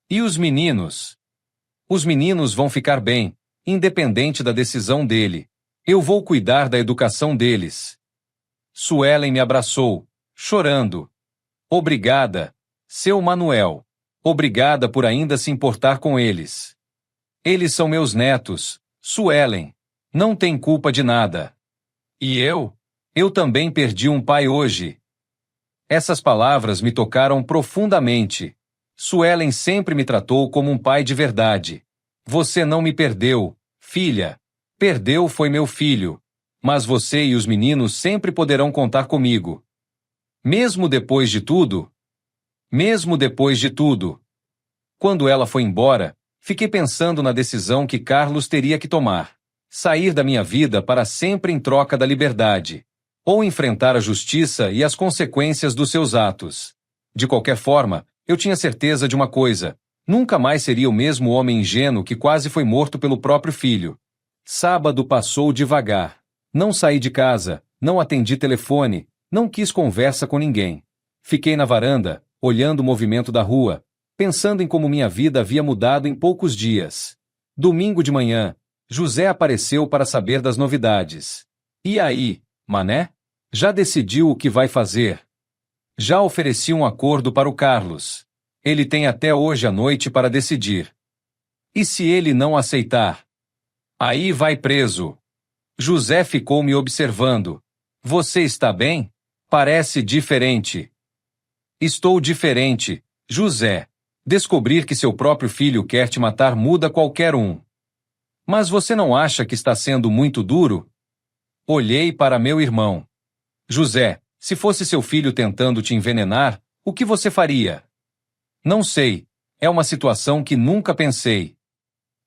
E os meninos? Os meninos vão ficar bem, independente da decisão dele. Eu vou cuidar da educação deles. Suelen me abraçou, chorando. Obrigada, seu Manuel. Obrigada por ainda se importar com eles. Eles são meus netos, Suelen. Não tem culpa de nada. E eu? Eu também perdi um pai hoje. Essas palavras me tocaram profundamente. Suelen sempre me tratou como um pai de verdade. Você não me perdeu, filha. Perdeu foi meu filho. Mas você e os meninos sempre poderão contar comigo. Mesmo depois de tudo? Mesmo depois de tudo. Quando ela foi embora, fiquei pensando na decisão que Carlos teria que tomar. Sair da minha vida para sempre em troca da liberdade. Ou enfrentar a justiça e as consequências dos seus atos. De qualquer forma, eu tinha certeza de uma coisa. Nunca mais seria o mesmo homem ingênuo que quase foi morto pelo próprio filho. Sábado passou devagar. Não saí de casa, não atendi telefone, não quis conversa com ninguém. Fiquei na varanda, olhando o movimento da rua, pensando em como minha vida havia mudado em poucos dias. Domingo de manhã, José apareceu para saber das novidades. E aí, mané? Já decidiu o que vai fazer? Já ofereci um acordo para o Carlos. Ele tem até hoje à noite para decidir. E se ele não aceitar? Aí vai preso. José ficou me observando. Você está bem? Parece diferente. Estou diferente, José. Descobrir que seu próprio filho quer te matar muda qualquer um. Mas você não acha que está sendo muito duro? Olhei para meu irmão. José, se fosse seu filho tentando te envenenar, o que você faria? Não sei. É uma situação que nunca pensei.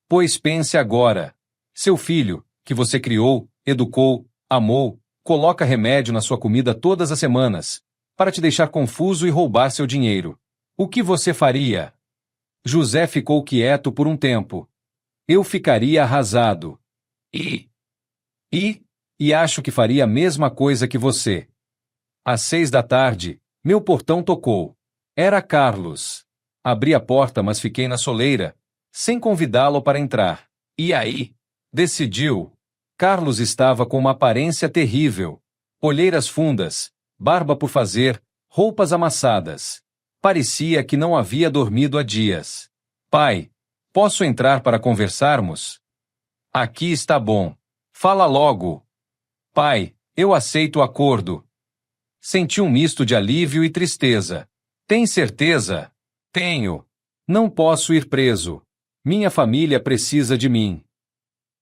Pois pense agora. Seu filho, que você criou, educou, amou, coloca remédio na sua comida todas as semanas, para te deixar confuso e roubar seu dinheiro. O que você faria? José ficou quieto por um tempo. Eu ficaria arrasado. E acho que faria a mesma coisa que você. Às 6 da tarde, meu portão tocou. Era Carlos. Abri a porta, mas fiquei na soleira, sem convidá-lo para entrar. E aí? Decidiu. Carlos estava com uma aparência terrível. Olheiras fundas, barba por fazer, roupas amassadas. Parecia que não havia dormido há dias. Pai, posso entrar para conversarmos? Aqui está bom. Fala logo. Pai, eu aceito o acordo. Senti um misto de alívio e tristeza. Tem certeza? Tenho. Não posso ir preso. Minha família precisa de mim.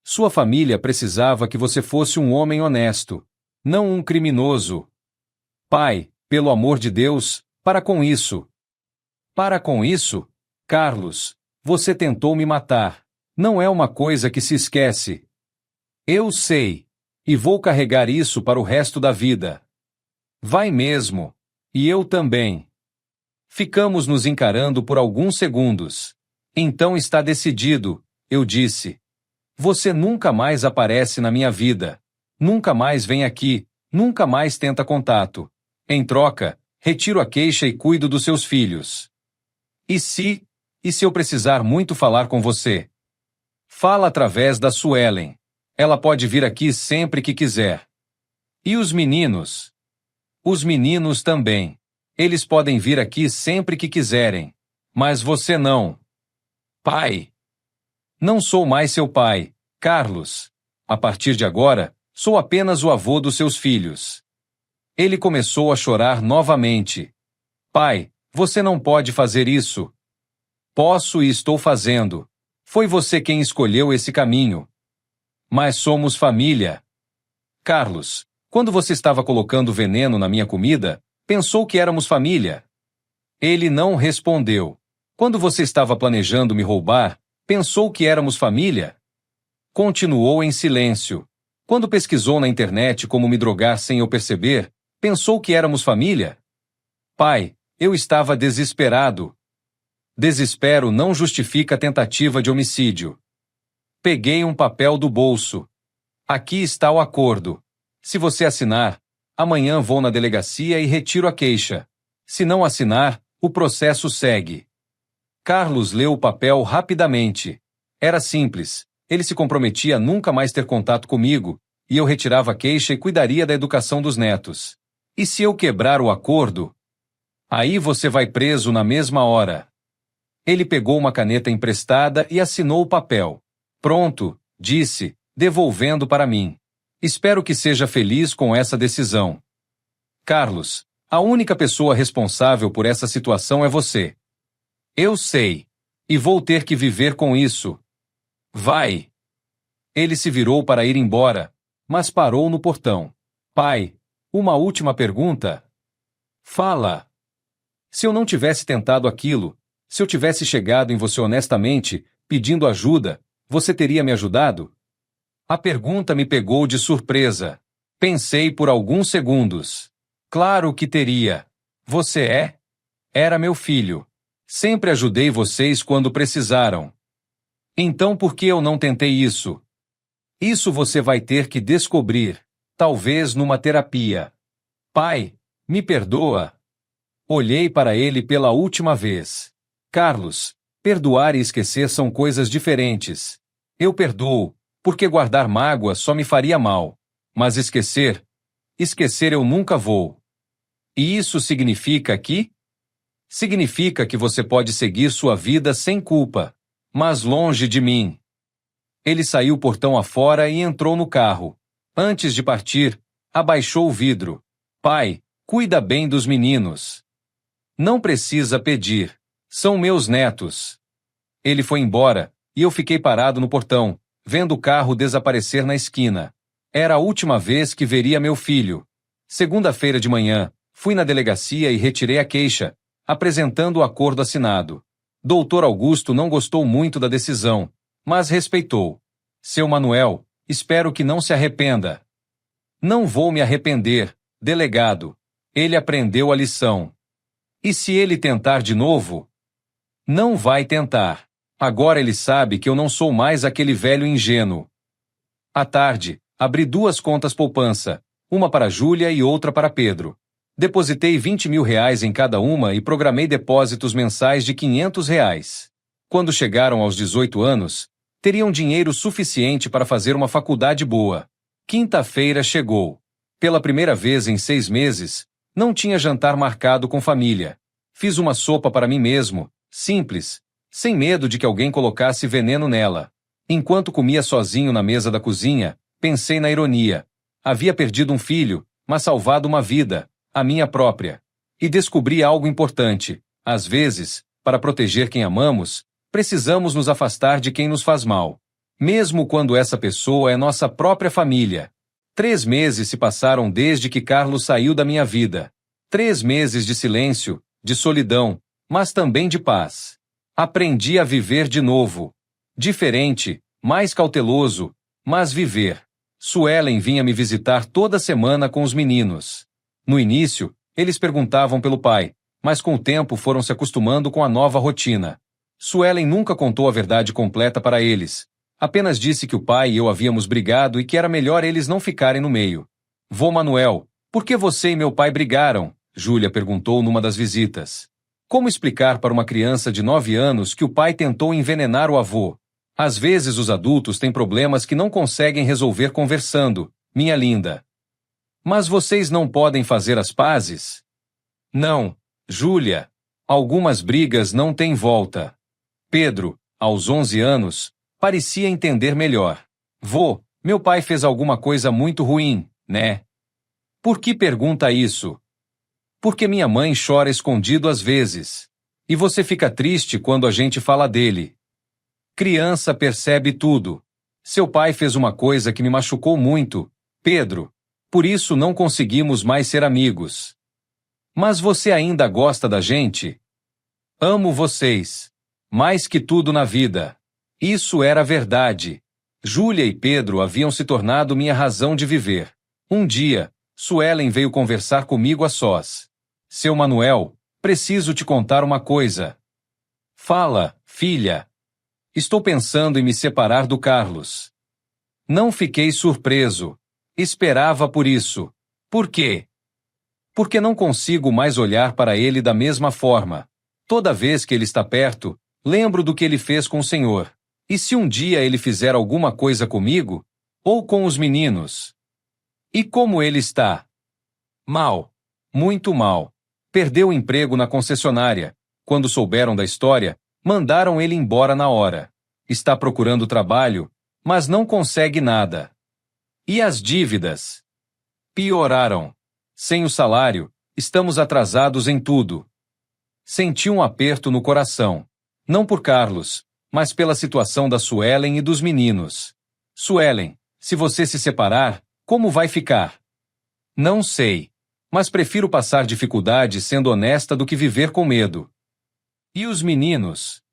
Sua família precisava que você fosse um homem honesto, não um criminoso. Pai, pelo amor de Deus, para com isso. Para com isso? Carlos, você tentou me matar. Não é uma coisa que se esquece. Eu sei. E vou carregar isso para o resto da vida. Vai mesmo. E eu também. Ficamos nos encarando por alguns segundos. Então está decidido, eu disse. Você nunca mais aparece na minha vida. Nunca mais vem aqui, nunca mais tenta contato. Em troca, retiro a queixa e cuido dos seus filhos. E se eu precisar muito falar com você? Fala através da Suelen. Ela pode vir aqui sempre que quiser. E os meninos? Os meninos também. Eles podem vir aqui sempre que quiserem. Mas você não. Pai. Não sou mais seu pai, Carlos. A partir de agora, sou apenas o avô dos seus filhos. Ele começou a chorar novamente. Pai, você não pode fazer isso. Posso e estou fazendo. Foi você quem escolheu esse caminho. Mas somos família. Carlos, quando você estava colocando veneno na minha comida, pensou que éramos família. Ele não respondeu. Quando você estava planejando me roubar, pensou que éramos família? Continuou em silêncio. Quando pesquisou na internet como me drogar sem eu perceber, pensou que éramos família? Pai, eu estava desesperado. Desespero não justifica a tentativa de homicídio. Peguei um papel do bolso. Aqui está o acordo. Se você assinar, amanhã vou na delegacia e retiro a queixa. Se não assinar, o processo segue. Carlos leu o papel rapidamente. Era simples. Ele se comprometia a nunca mais ter contato comigo, e eu retirava a queixa e cuidaria da educação dos netos. E se eu quebrar o acordo? Aí você vai preso na mesma hora. Ele pegou uma caneta emprestada e assinou o papel. Pronto, disse, devolvendo para mim. Espero que seja feliz com essa decisão. Carlos, a única pessoa responsável por essa situação é você. Eu sei. E vou ter que viver com isso. Vai. Ele se virou para ir embora, mas parou no portão. Pai, uma última pergunta? Fala. Se eu não tivesse tentado aquilo, se eu tivesse chegado em você honestamente, pedindo ajuda, você teria me ajudado? A pergunta me pegou de surpresa. Pensei por alguns segundos. Claro que teria. Você é? Era meu filho. Sempre ajudei vocês quando precisaram. Então por que eu não tentei isso? Isso você vai ter que descobrir, talvez numa terapia. Pai, me perdoa. Olhei para ele pela última vez. Carlos, perdoar e esquecer são coisas diferentes. Eu perdoo, porque guardar mágoa só me faria mal. Mas esquecer eu nunca vou. E isso significa que? Significa que você pode seguir sua vida sem culpa, mas longe de mim. Ele saiu portão afora e entrou no carro. Antes de partir, abaixou o vidro. Pai, cuida bem dos meninos. Não precisa pedir. São meus netos. Ele foi embora, e eu fiquei parado no portão, vendo o carro desaparecer na esquina. Era a última vez que veria meu filho. Segunda-feira de manhã, fui na delegacia e retirei a queixa, apresentando o acordo assinado. Doutor Augusto não gostou muito da decisão, mas respeitou. Seu Manuel, espero que não se arrependa. Não vou me arrepender, delegado. Ele aprendeu a lição. E se ele tentar de novo? Não vai tentar. Agora ele sabe que eu não sou mais aquele velho ingênuo. À tarde, abri 2 contas poupança, uma para Júlia e outra para Pedro. Depositei R$ 20.000 em cada uma e programei depósitos mensais de R$ 500. Quando chegaram aos 18 anos, teriam dinheiro suficiente para fazer uma faculdade boa. Quinta-feira chegou. Pela primeira vez em 6 meses, não tinha jantar marcado com família. Fiz uma sopa para mim mesmo, simples, sem medo de que alguém colocasse veneno nela. Enquanto comia sozinho na mesa da cozinha, pensei na ironia. Havia perdido um filho, mas salvado uma vida, a minha própria. E descobri algo importante. Às vezes, para proteger quem amamos, Precisamos nos afastar de quem nos faz mal, mesmo quando essa pessoa é nossa própria família. 3 meses se passaram desde que Carlos saiu da minha vida. 3 meses de silêncio, de solidão, mas também de paz. Aprendi a viver de novo. Diferente, mais cauteloso, mas viver. Suelen vinha me visitar toda semana com os meninos. No início, eles perguntavam pelo pai, mas com o tempo foram se acostumando com a nova rotina. Suelen nunca contou a verdade completa para eles. Apenas disse que o pai e eu havíamos brigado e que era melhor eles não ficarem no meio. Vô Manuel, por que você e meu pai brigaram? Júlia perguntou numa das visitas. Como explicar para uma criança de 9 anos que o pai tentou envenenar o avô? Às vezes os adultos têm problemas que não conseguem resolver conversando, minha linda. Mas vocês não podem fazer as pazes? Não, Júlia. Algumas brigas não têm volta. Pedro, aos 11 anos, parecia entender melhor. Vô, meu pai fez alguma coisa muito ruim, né? Por que pergunta isso? Porque minha mãe chora escondido às vezes. E você fica triste quando a gente fala dele. Criança percebe tudo. Seu pai fez uma coisa que me machucou muito, Pedro. Por isso não conseguimos mais ser amigos. Mas você ainda gosta da gente? Amo vocês. Mais que tudo na vida. Isso era verdade. Júlia e Pedro haviam se tornado minha razão de viver. Um dia, Suelen veio conversar comigo a sós. Seu Manuel, preciso te contar uma coisa. Fala, filha. Estou pensando em me separar do Carlos. Não fiquei surpreso. Esperava por isso. Por quê? Porque não consigo mais olhar para ele da mesma forma. Toda vez que ele está perto, lembro do que ele fez com o Senhor. E se um dia ele fizer alguma coisa comigo? Ou com os meninos? E como ele está? Mal. Muito mal. Perdeu o emprego na concessionária. Quando souberam da história, mandaram ele embora na hora. Está procurando trabalho, mas não consegue nada. E as dívidas? Pioraram. Sem o salário, estamos atrasados em tudo. Senti um aperto no coração. Não por Carlos, mas pela situação da Suelen e dos meninos. Suelen, se você se separar, como vai ficar? Não sei. Mas prefiro passar dificuldade sendo honesta do que viver com medo. E os meninos?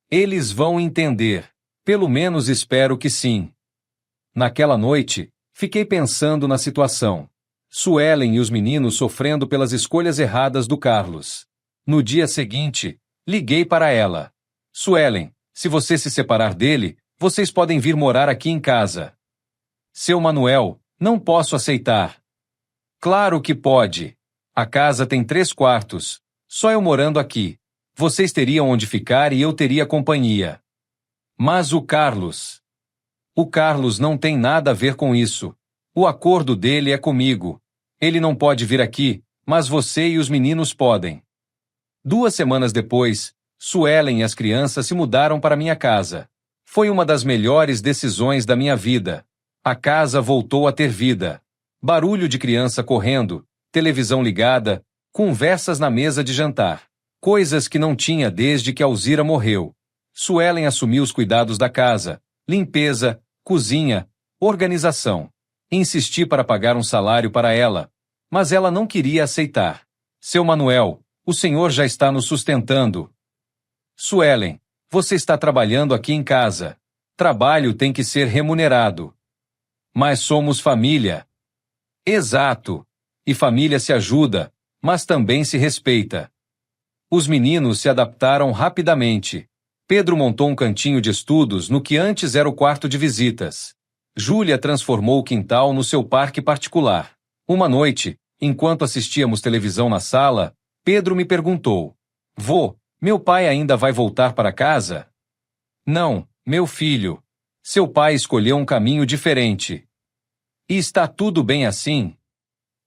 Eles vão entender. Pelo menos espero que sim. Naquela noite, fiquei pensando na situação. Suelen e os meninos sofrendo pelas escolhas erradas do Carlos. No dia seguinte, liguei para ela. Suelen, se você se separar dele, vocês podem vir morar aqui em casa. Seu Manuel, não posso aceitar. Claro que pode. A casa tem 3 quartos. Só eu morando aqui. Vocês teriam onde ficar e eu teria companhia. Mas o Carlos... O Carlos não tem nada a ver com isso. O acordo dele é comigo. Ele não pode vir aqui, mas você e os meninos podem. 2 semanas depois, Suelen e as crianças se mudaram para minha casa. Foi uma das melhores decisões da minha vida. A casa voltou a ter vida. Barulho de criança correndo, televisão ligada, conversas na mesa de jantar. Coisas que não tinha desde que Alzira morreu. Suelen assumiu os cuidados da casa, limpeza, cozinha, organização. Insisti para pagar um salário para ela, mas ela não queria aceitar. Seu Manuel, o senhor já está nos sustentando. Suelen, você está trabalhando aqui em casa. Trabalho tem que ser remunerado. Mas somos família. Exato. E família se ajuda, mas também se respeita. Os meninos se adaptaram rapidamente. Pedro montou um cantinho de estudos no que antes era o quarto de visitas. Júlia transformou o quintal no seu parque particular. Uma noite, enquanto assistíamos televisão na sala, Pedro me perguntou: Vô, meu pai ainda vai voltar para casa? Não, meu filho. Seu pai escolheu um caminho diferente. E está tudo bem assim?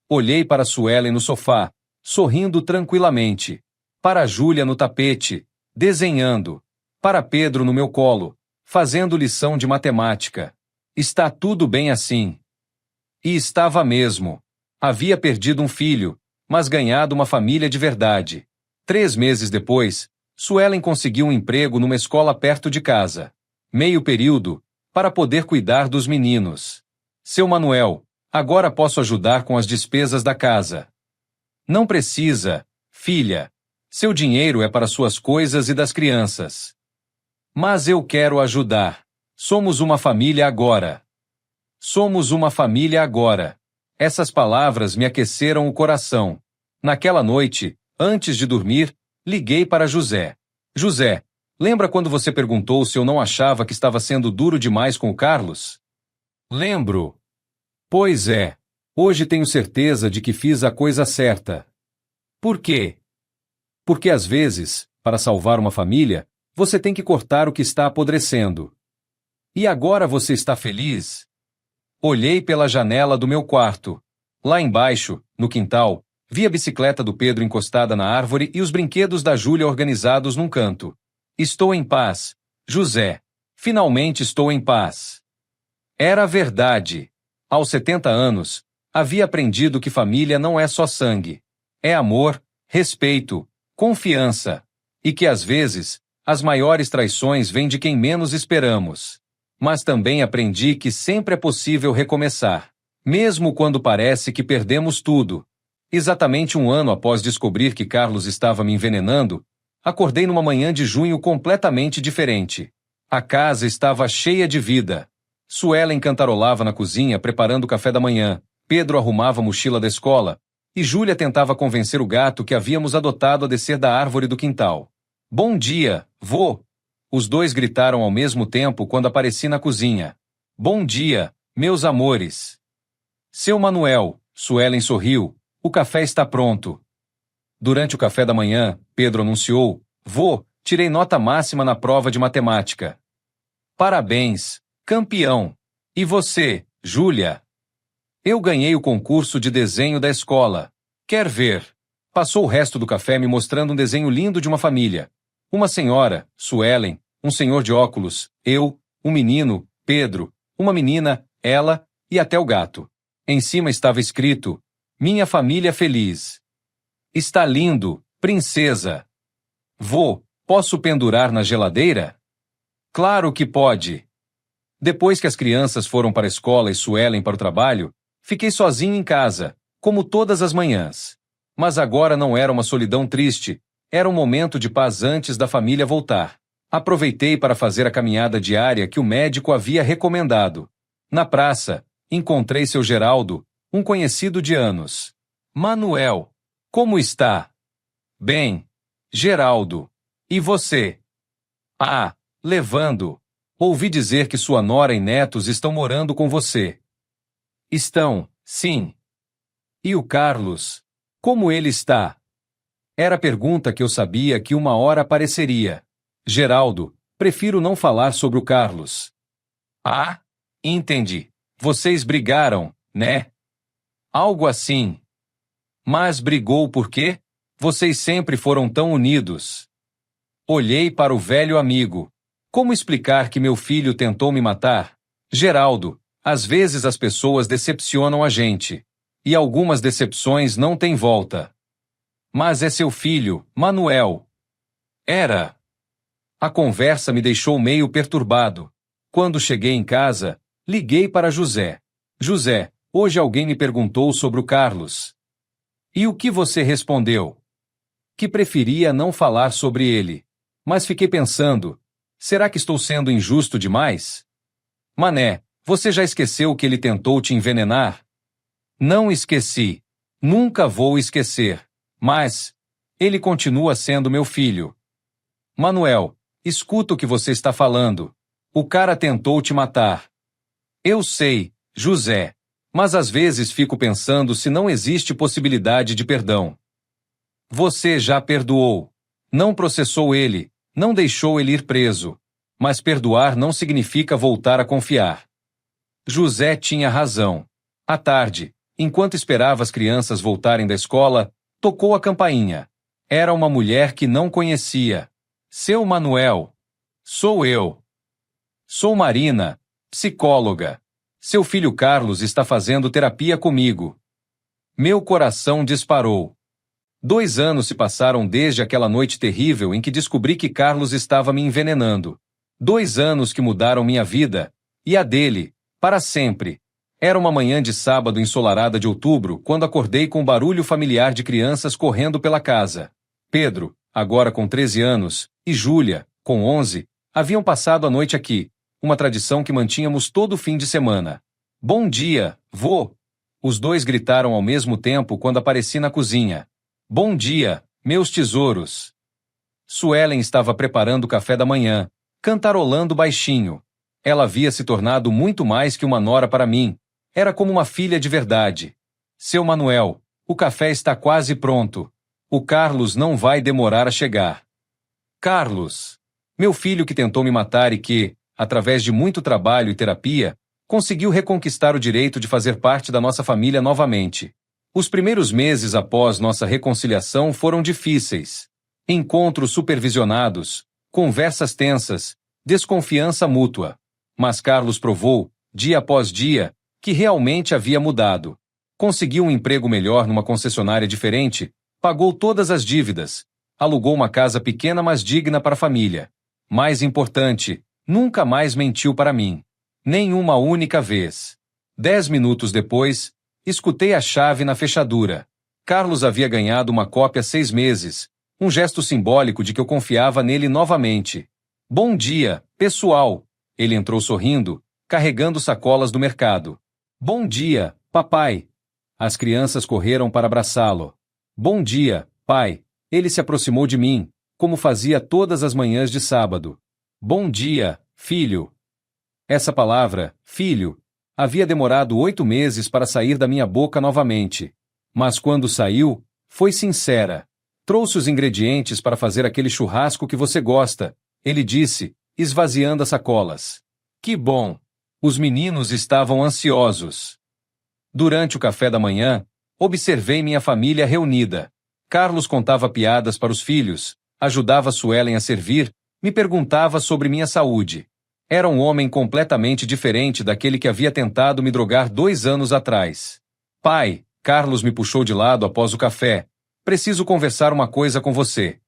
Olhei para Suelen no sofá, sorrindo tranquilamente. Para Júlia no tapete, desenhando. Para Pedro no meu colo, fazendo lição de matemática. Está tudo bem assim. E estava mesmo. Havia perdido um filho, mas ganhado uma família de verdade. 3 meses depois, Suelen conseguiu um emprego numa escola perto de casa. Meio período, para poder cuidar dos meninos. Seu Manuel, agora posso ajudar com as despesas da casa. Não precisa, filha. Seu dinheiro é para suas coisas e das crianças. Mas eu quero ajudar. Somos uma família agora. Somos uma família agora. Essas palavras me aqueceram o coração. Naquela noite, antes de dormir, liguei para José. José, lembra quando você perguntou se eu não achava que estava sendo duro demais com o Carlos? Lembro. Pois é. Hoje tenho certeza de que fiz a coisa certa. Por quê? Porque às vezes, para salvar uma família, você tem que cortar o que está apodrecendo. E agora você está feliz? Olhei pela janela do meu quarto. Lá embaixo, no quintal, vi a bicicleta do Pedro encostada na árvore e os brinquedos da Júlia organizados num canto. Estou em paz, José. Finalmente estou em paz. Era verdade. Aos 70 anos, havia aprendido que família não é só sangue. É amor, respeito, confiança. E que às vezes, as maiores traições vêm de quem menos esperamos. Mas também aprendi que sempre é possível recomeçar. Mesmo quando parece que perdemos tudo. Exatamente um ano após descobrir que Carlos estava me envenenando, acordei numa manhã de junho completamente diferente. A casa estava cheia de vida. Suelen cantarolava na cozinha preparando o café da manhã, Pedro arrumava a mochila da escola, e Júlia tentava convencer o gato que havíamos adotado a descer da árvore do quintal. Bom dia, vô! Os dois gritaram ao mesmo tempo quando apareci na cozinha. Bom dia, meus amores! Seu Manuel, Suelen sorriu, o café está pronto. Durante o café da manhã, Pedro anunciou, vô, tirei nota máxima na prova de matemática. Parabéns, campeão! E você, Júlia? Eu ganhei o concurso de desenho da escola. Quer ver? Passou o resto do café me mostrando um desenho lindo de uma família. Uma senhora, Suelen, um senhor de óculos, eu, um menino, Pedro, uma menina, ela, e até o gato. Em cima estava escrito, minha família feliz. Está lindo, princesa. Vô, posso pendurar na geladeira? Claro que pode. Depois que as crianças foram para a escola e Suelen para o trabalho, fiquei sozinho em casa, como todas as manhãs. Mas agora não era uma solidão triste, era um momento de paz antes da família voltar. Aproveitei para fazer a caminhada diária que o médico havia recomendado. Na praça, encontrei seu Geraldo, um conhecido de anos. Manuel, como está? Bem, Geraldo. E você? Ah, levando. Ouvi dizer que sua nora e netos estão morando com você. Estão, sim. E o Carlos? Como ele está? Era a pergunta que eu sabia que uma hora apareceria. Geraldo, prefiro não falar sobre o Carlos. Ah, entendi. Vocês brigaram, né? Algo assim. Mas brigou por quê? Vocês sempre foram tão unidos. Olhei para o velho amigo. Como explicar que meu filho tentou me matar? Geraldo, às vezes as pessoas decepcionam a gente. E algumas decepções não têm volta. Mas é seu filho, Manuel. Era. A conversa me deixou meio perturbado. Quando cheguei em casa, liguei para José. José, hoje alguém me perguntou sobre o Carlos. E o que você respondeu? Que preferia não falar sobre ele. Mas fiquei pensando, será que estou sendo injusto demais? Mané, você já esqueceu que ele tentou te envenenar? Não esqueci. Nunca vou esquecer. Mas, ele continua sendo meu filho. Manuel, escuta o que você está falando. O cara tentou te matar. Eu sei, José. Mas às vezes fico pensando se não existe possibilidade de perdão. Você já perdoou. Não processou ele, não deixou ele ir preso. Mas perdoar não significa voltar a confiar. José tinha razão. À tarde, enquanto esperava as crianças voltarem da escola, tocou a campainha. Era uma mulher que não conhecia. Seu Manuel. Sou eu. Sou Marina, psicóloga. Seu filho Carlos está fazendo terapia comigo. Meu coração disparou. 2 anos se passaram desde aquela noite terrível em que descobri que Carlos estava me envenenando. 2 anos que mudaram minha vida, e a dele, para sempre. Era uma manhã de sábado ensolarada de outubro, quando acordei com um barulho familiar de crianças correndo pela casa. Pedro, agora com 13 anos, e Júlia, com 11, haviam passado a noite aqui, uma tradição que mantínhamos todo fim de semana. Bom dia, vô! Os dois gritaram ao mesmo tempo quando apareci na cozinha. Bom dia, meus tesouros! Suelen estava preparando o café da manhã, cantarolando baixinho. Ela havia se tornado muito mais que uma nora para mim. Era como uma filha de verdade. Seu Manuel, o café está quase pronto. O Carlos não vai demorar a chegar. Carlos! Meu filho que tentou me matar e que, através de muito trabalho e terapia, conseguiu reconquistar o direito de fazer parte da nossa família novamente. Os primeiros meses após nossa reconciliação foram difíceis. Encontros supervisionados, conversas tensas, desconfiança mútua. Mas Carlos provou, dia após dia, que realmente havia mudado. Conseguiu um emprego melhor numa concessionária diferente, pagou todas as dívidas, alugou uma casa pequena mas digna para a família. Mais importante, nunca mais mentiu para mim. Nem uma única vez. 10 minutos depois, escutei a chave na fechadura. Carlos havia ganhado uma cópia há 6 meses, um gesto simbólico de que eu confiava nele novamente. Bom dia, pessoal! Ele entrou sorrindo, carregando sacolas do mercado. Bom dia, papai! As crianças correram para abraçá-lo. Bom dia, pai! Ele se aproximou de mim, como fazia todas as manhãs de sábado. Bom dia, filho! Essa palavra, filho, havia demorado 8 meses para sair da minha boca novamente. Mas quando saiu, foi sincera. Trouxe os ingredientes para fazer aquele churrasco que você gosta, ele disse, esvaziando as sacolas. Que bom! Os meninos estavam ansiosos. Durante o café da manhã, observei minha família reunida. Carlos contava piadas para os filhos, ajudava Suelen a servir, me perguntava sobre minha saúde. Era um homem completamente diferente daquele que havia tentado me drogar 2 anos atrás. Pai, Carlos me puxou de lado após o café. Preciso conversar uma coisa com você.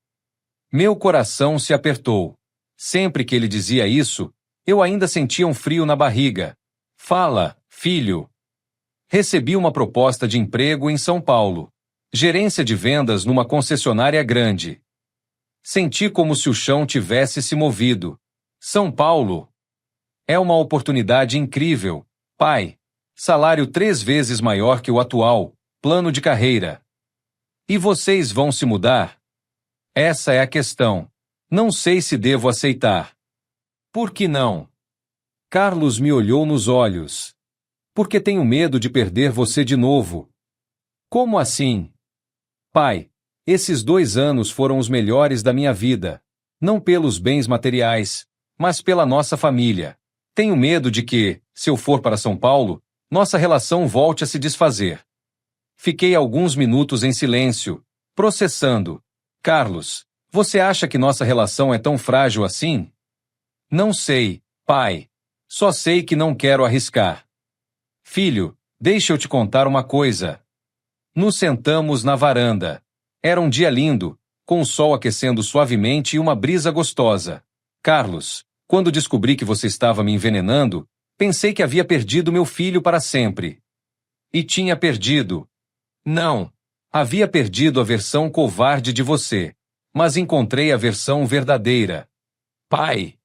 Meu coração se apertou. Sempre que ele dizia isso, eu ainda sentia um frio na barriga. Fala, filho. Recebi uma proposta de emprego em São Paulo. Gerência de vendas numa concessionária grande. Senti como se o chão tivesse se movido. São Paulo. É uma oportunidade incrível, pai. Salário 3 vezes maior que o atual, plano de carreira. E vocês vão se mudar? Essa é a questão. Não sei se devo aceitar. Por que não? Carlos me olhou nos olhos. Porque tenho medo de perder você de novo. Como assim? Pai, esses 2 anos foram os melhores da minha vida. Não pelos bens materiais, mas pela nossa família. Tenho medo de que, se eu for para São Paulo, nossa relação volte a se desfazer. Fiquei alguns minutos em silêncio, processando. Carlos, você acha que nossa relação é tão frágil assim? Não sei, pai. Só sei que não quero arriscar. Filho, deixa eu te contar uma coisa. Nos sentamos na varanda. Era um dia lindo, com o sol aquecendo suavemente e uma brisa gostosa. Carlos, quando descobri que você estava me envenenando, pensei que havia perdido meu filho para sempre. E tinha perdido. Não. Havia perdido a versão covarde de você. Mas encontrei a versão verdadeira. Pai.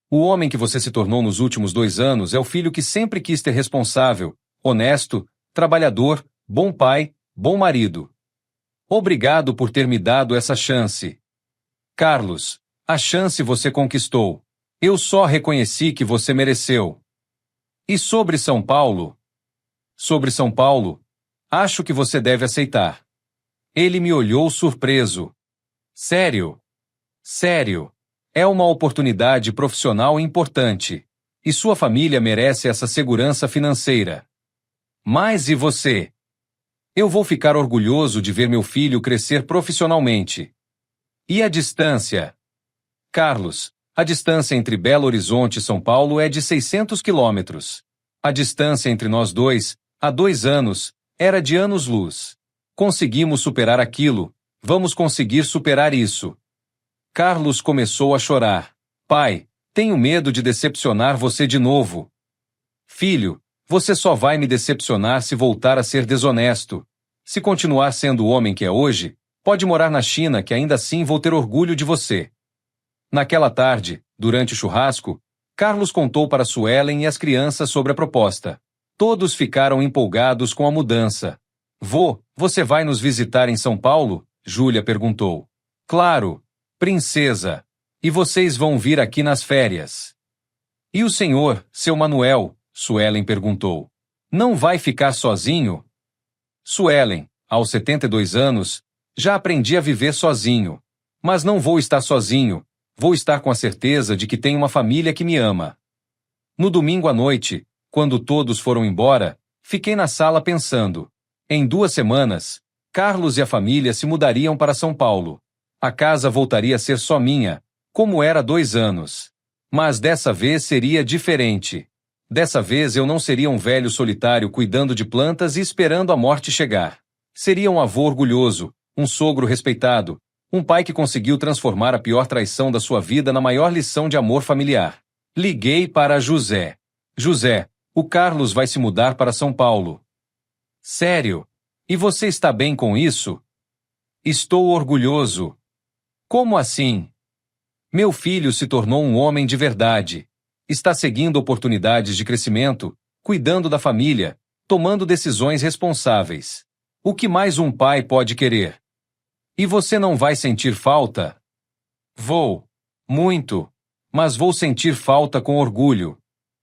O homem que você se tornou nos últimos 2 anos é o filho que sempre quis ter responsável, honesto, trabalhador, bom pai, bom marido. Obrigado por ter me dado essa chance. Carlos, a chance você conquistou. Eu só reconheci que você mereceu. E sobre São Paulo? Sobre São Paulo, acho que você deve aceitar. Ele me olhou surpreso. Sério? Sério. É uma oportunidade profissional importante. E sua família merece essa segurança financeira. Mas e você? Eu vou ficar orgulhoso de ver meu filho crescer profissionalmente. E a distância? Carlos, a distância entre Belo Horizonte e São Paulo é de 600 quilômetros. A distância entre nós dois, há 2 anos, era de anos-luz. Conseguimos superar aquilo, vamos conseguir superar isso. Carlos começou a chorar. Pai, tenho medo de decepcionar você de novo. Filho, você só vai me decepcionar se voltar a ser desonesto. Se continuar sendo o homem que é hoje, pode morar na China que ainda assim vou ter orgulho de você. Naquela tarde, durante o churrasco, Carlos contou para Suelen e as crianças sobre a proposta. Todos ficaram empolgados com a mudança. Vô, você vai nos visitar em São Paulo? Júlia perguntou. Claro, princesa. E vocês vão vir aqui nas férias. E o senhor, seu Manuel? Suelen perguntou. Não vai ficar sozinho? Suelen, aos 72 anos, já aprendi a viver sozinho. Mas não vou estar sozinho, vou estar com a certeza de que tenho uma família que me ama. No domingo à noite, quando todos foram embora, fiquei na sala pensando. Em 2 semanas, Carlos e a família se mudariam para São Paulo. A casa voltaria a ser só minha, como era há 2 anos. Mas dessa vez seria diferente. Dessa vez eu não seria um velho solitário cuidando de plantas e esperando a morte chegar. Seria um avô orgulhoso, um sogro respeitado, um pai que conseguiu transformar a pior traição da sua vida na maior lição de amor familiar. Liguei para José. José, o Carlos vai se mudar para São Paulo. Sério? E você está bem com isso? Estou orgulhoso. Como assim? Meu filho se tornou um homem de verdade. Está seguindo oportunidades de crescimento, cuidando da família, tomando decisões responsáveis. O que mais um pai pode querer? E você não vai sentir falta? Vou. Muito. Mas vou sentir falta com orgulho.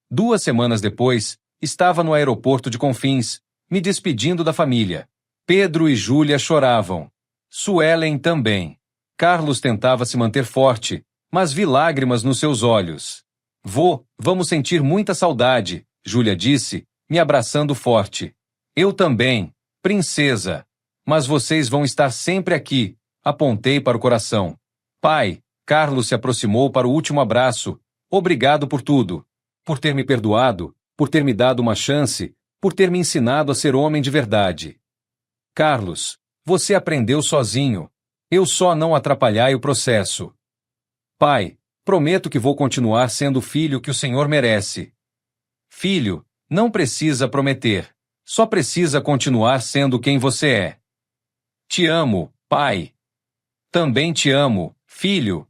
2 semanas depois, estava no aeroporto de Confins, me despedindo da família. Pedro e Júlia choravam. Suelen também. Carlos tentava se manter forte, mas vi lágrimas nos seus olhos. Vô, vamos sentir muita saudade, Júlia disse, me abraçando forte. Eu também, princesa. Mas vocês vão estar sempre aqui, apontei para o coração. Pai, Carlos se aproximou para o último abraço. Obrigado por tudo. Por ter me perdoado, por ter me dado uma chance, por ter me ensinado a ser homem de verdade. Carlos, você aprendeu sozinho. Eu só não atrapalhei o processo. Pai, prometo que vou continuar sendo o filho que o Senhor merece. Filho, não precisa prometer. Só precisa continuar sendo quem você é. Te amo, pai. Também te amo, filho.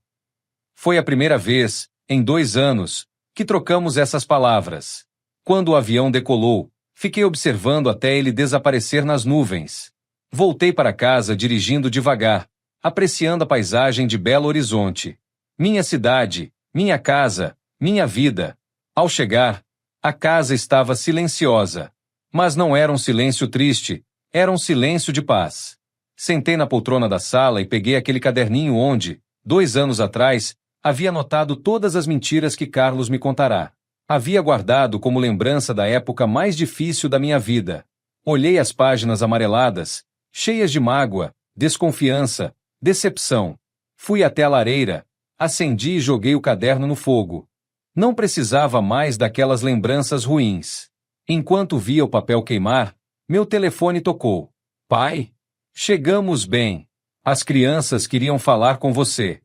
Foi a primeira vez, em 2 anos, que trocamos essas palavras. Quando o avião decolou, fiquei observando até ele desaparecer nas nuvens. Voltei para casa dirigindo devagar, apreciando a paisagem de Belo Horizonte. Minha cidade, minha casa, minha vida. Ao chegar, a casa estava silenciosa. Mas não era um silêncio triste, era um silêncio de paz. Sentei na poltrona da sala e peguei aquele caderninho onde, 2 anos atrás, havia anotado todas as mentiras que Carlos me contará. Havia guardado como lembrança da época mais difícil da minha vida. Olhei as páginas amareladas, cheias de mágoa, desconfiança, decepção. Fui até a lareira, acendi e joguei o caderno no fogo. Não precisava mais daquelas lembranças ruins. Enquanto via o papel queimar, meu telefone tocou. Pai? Chegamos bem. As crianças queriam falar com você.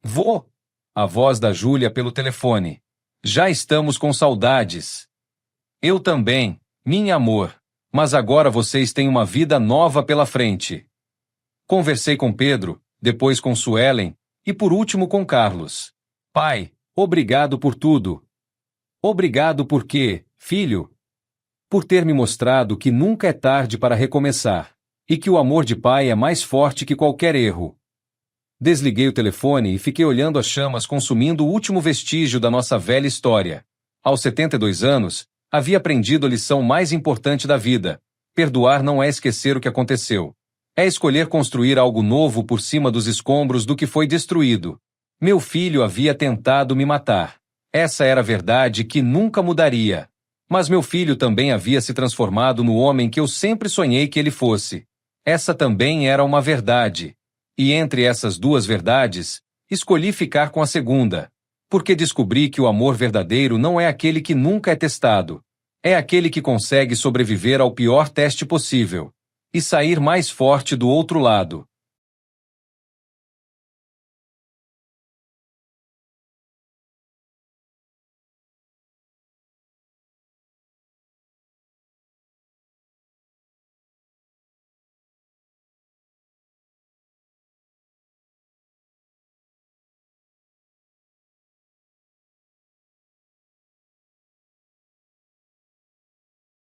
Vô? A voz da Júlia pelo telefone. Já estamos com saudades. Eu também, minha amor. Mas agora vocês têm uma vida nova pela frente. Conversei com Pedro, depois com Suelen, e por último com Carlos. Pai, obrigado por tudo. Obrigado por quê, filho? Por ter me mostrado que nunca é tarde para recomeçar, e que o amor de pai é mais forte que qualquer erro. Desliguei o telefone e fiquei olhando as chamas consumindo o último vestígio da nossa velha história. Aos 72 anos, havia aprendido a lição mais importante da vida. Perdoar não é esquecer o que aconteceu. É escolher construir algo novo por cima dos escombros do que foi destruído. Meu filho havia tentado me matar. Essa era a verdade que nunca mudaria. Mas meu filho também havia se transformado no homem que eu sempre sonhei que ele fosse. Essa também era uma verdade. E entre essas 2 verdades, escolhi ficar com a segunda. Porque descobri que o amor verdadeiro não é aquele que nunca é testado. É aquele que consegue sobreviver ao pior teste possível. e sair mais forte do outro lado.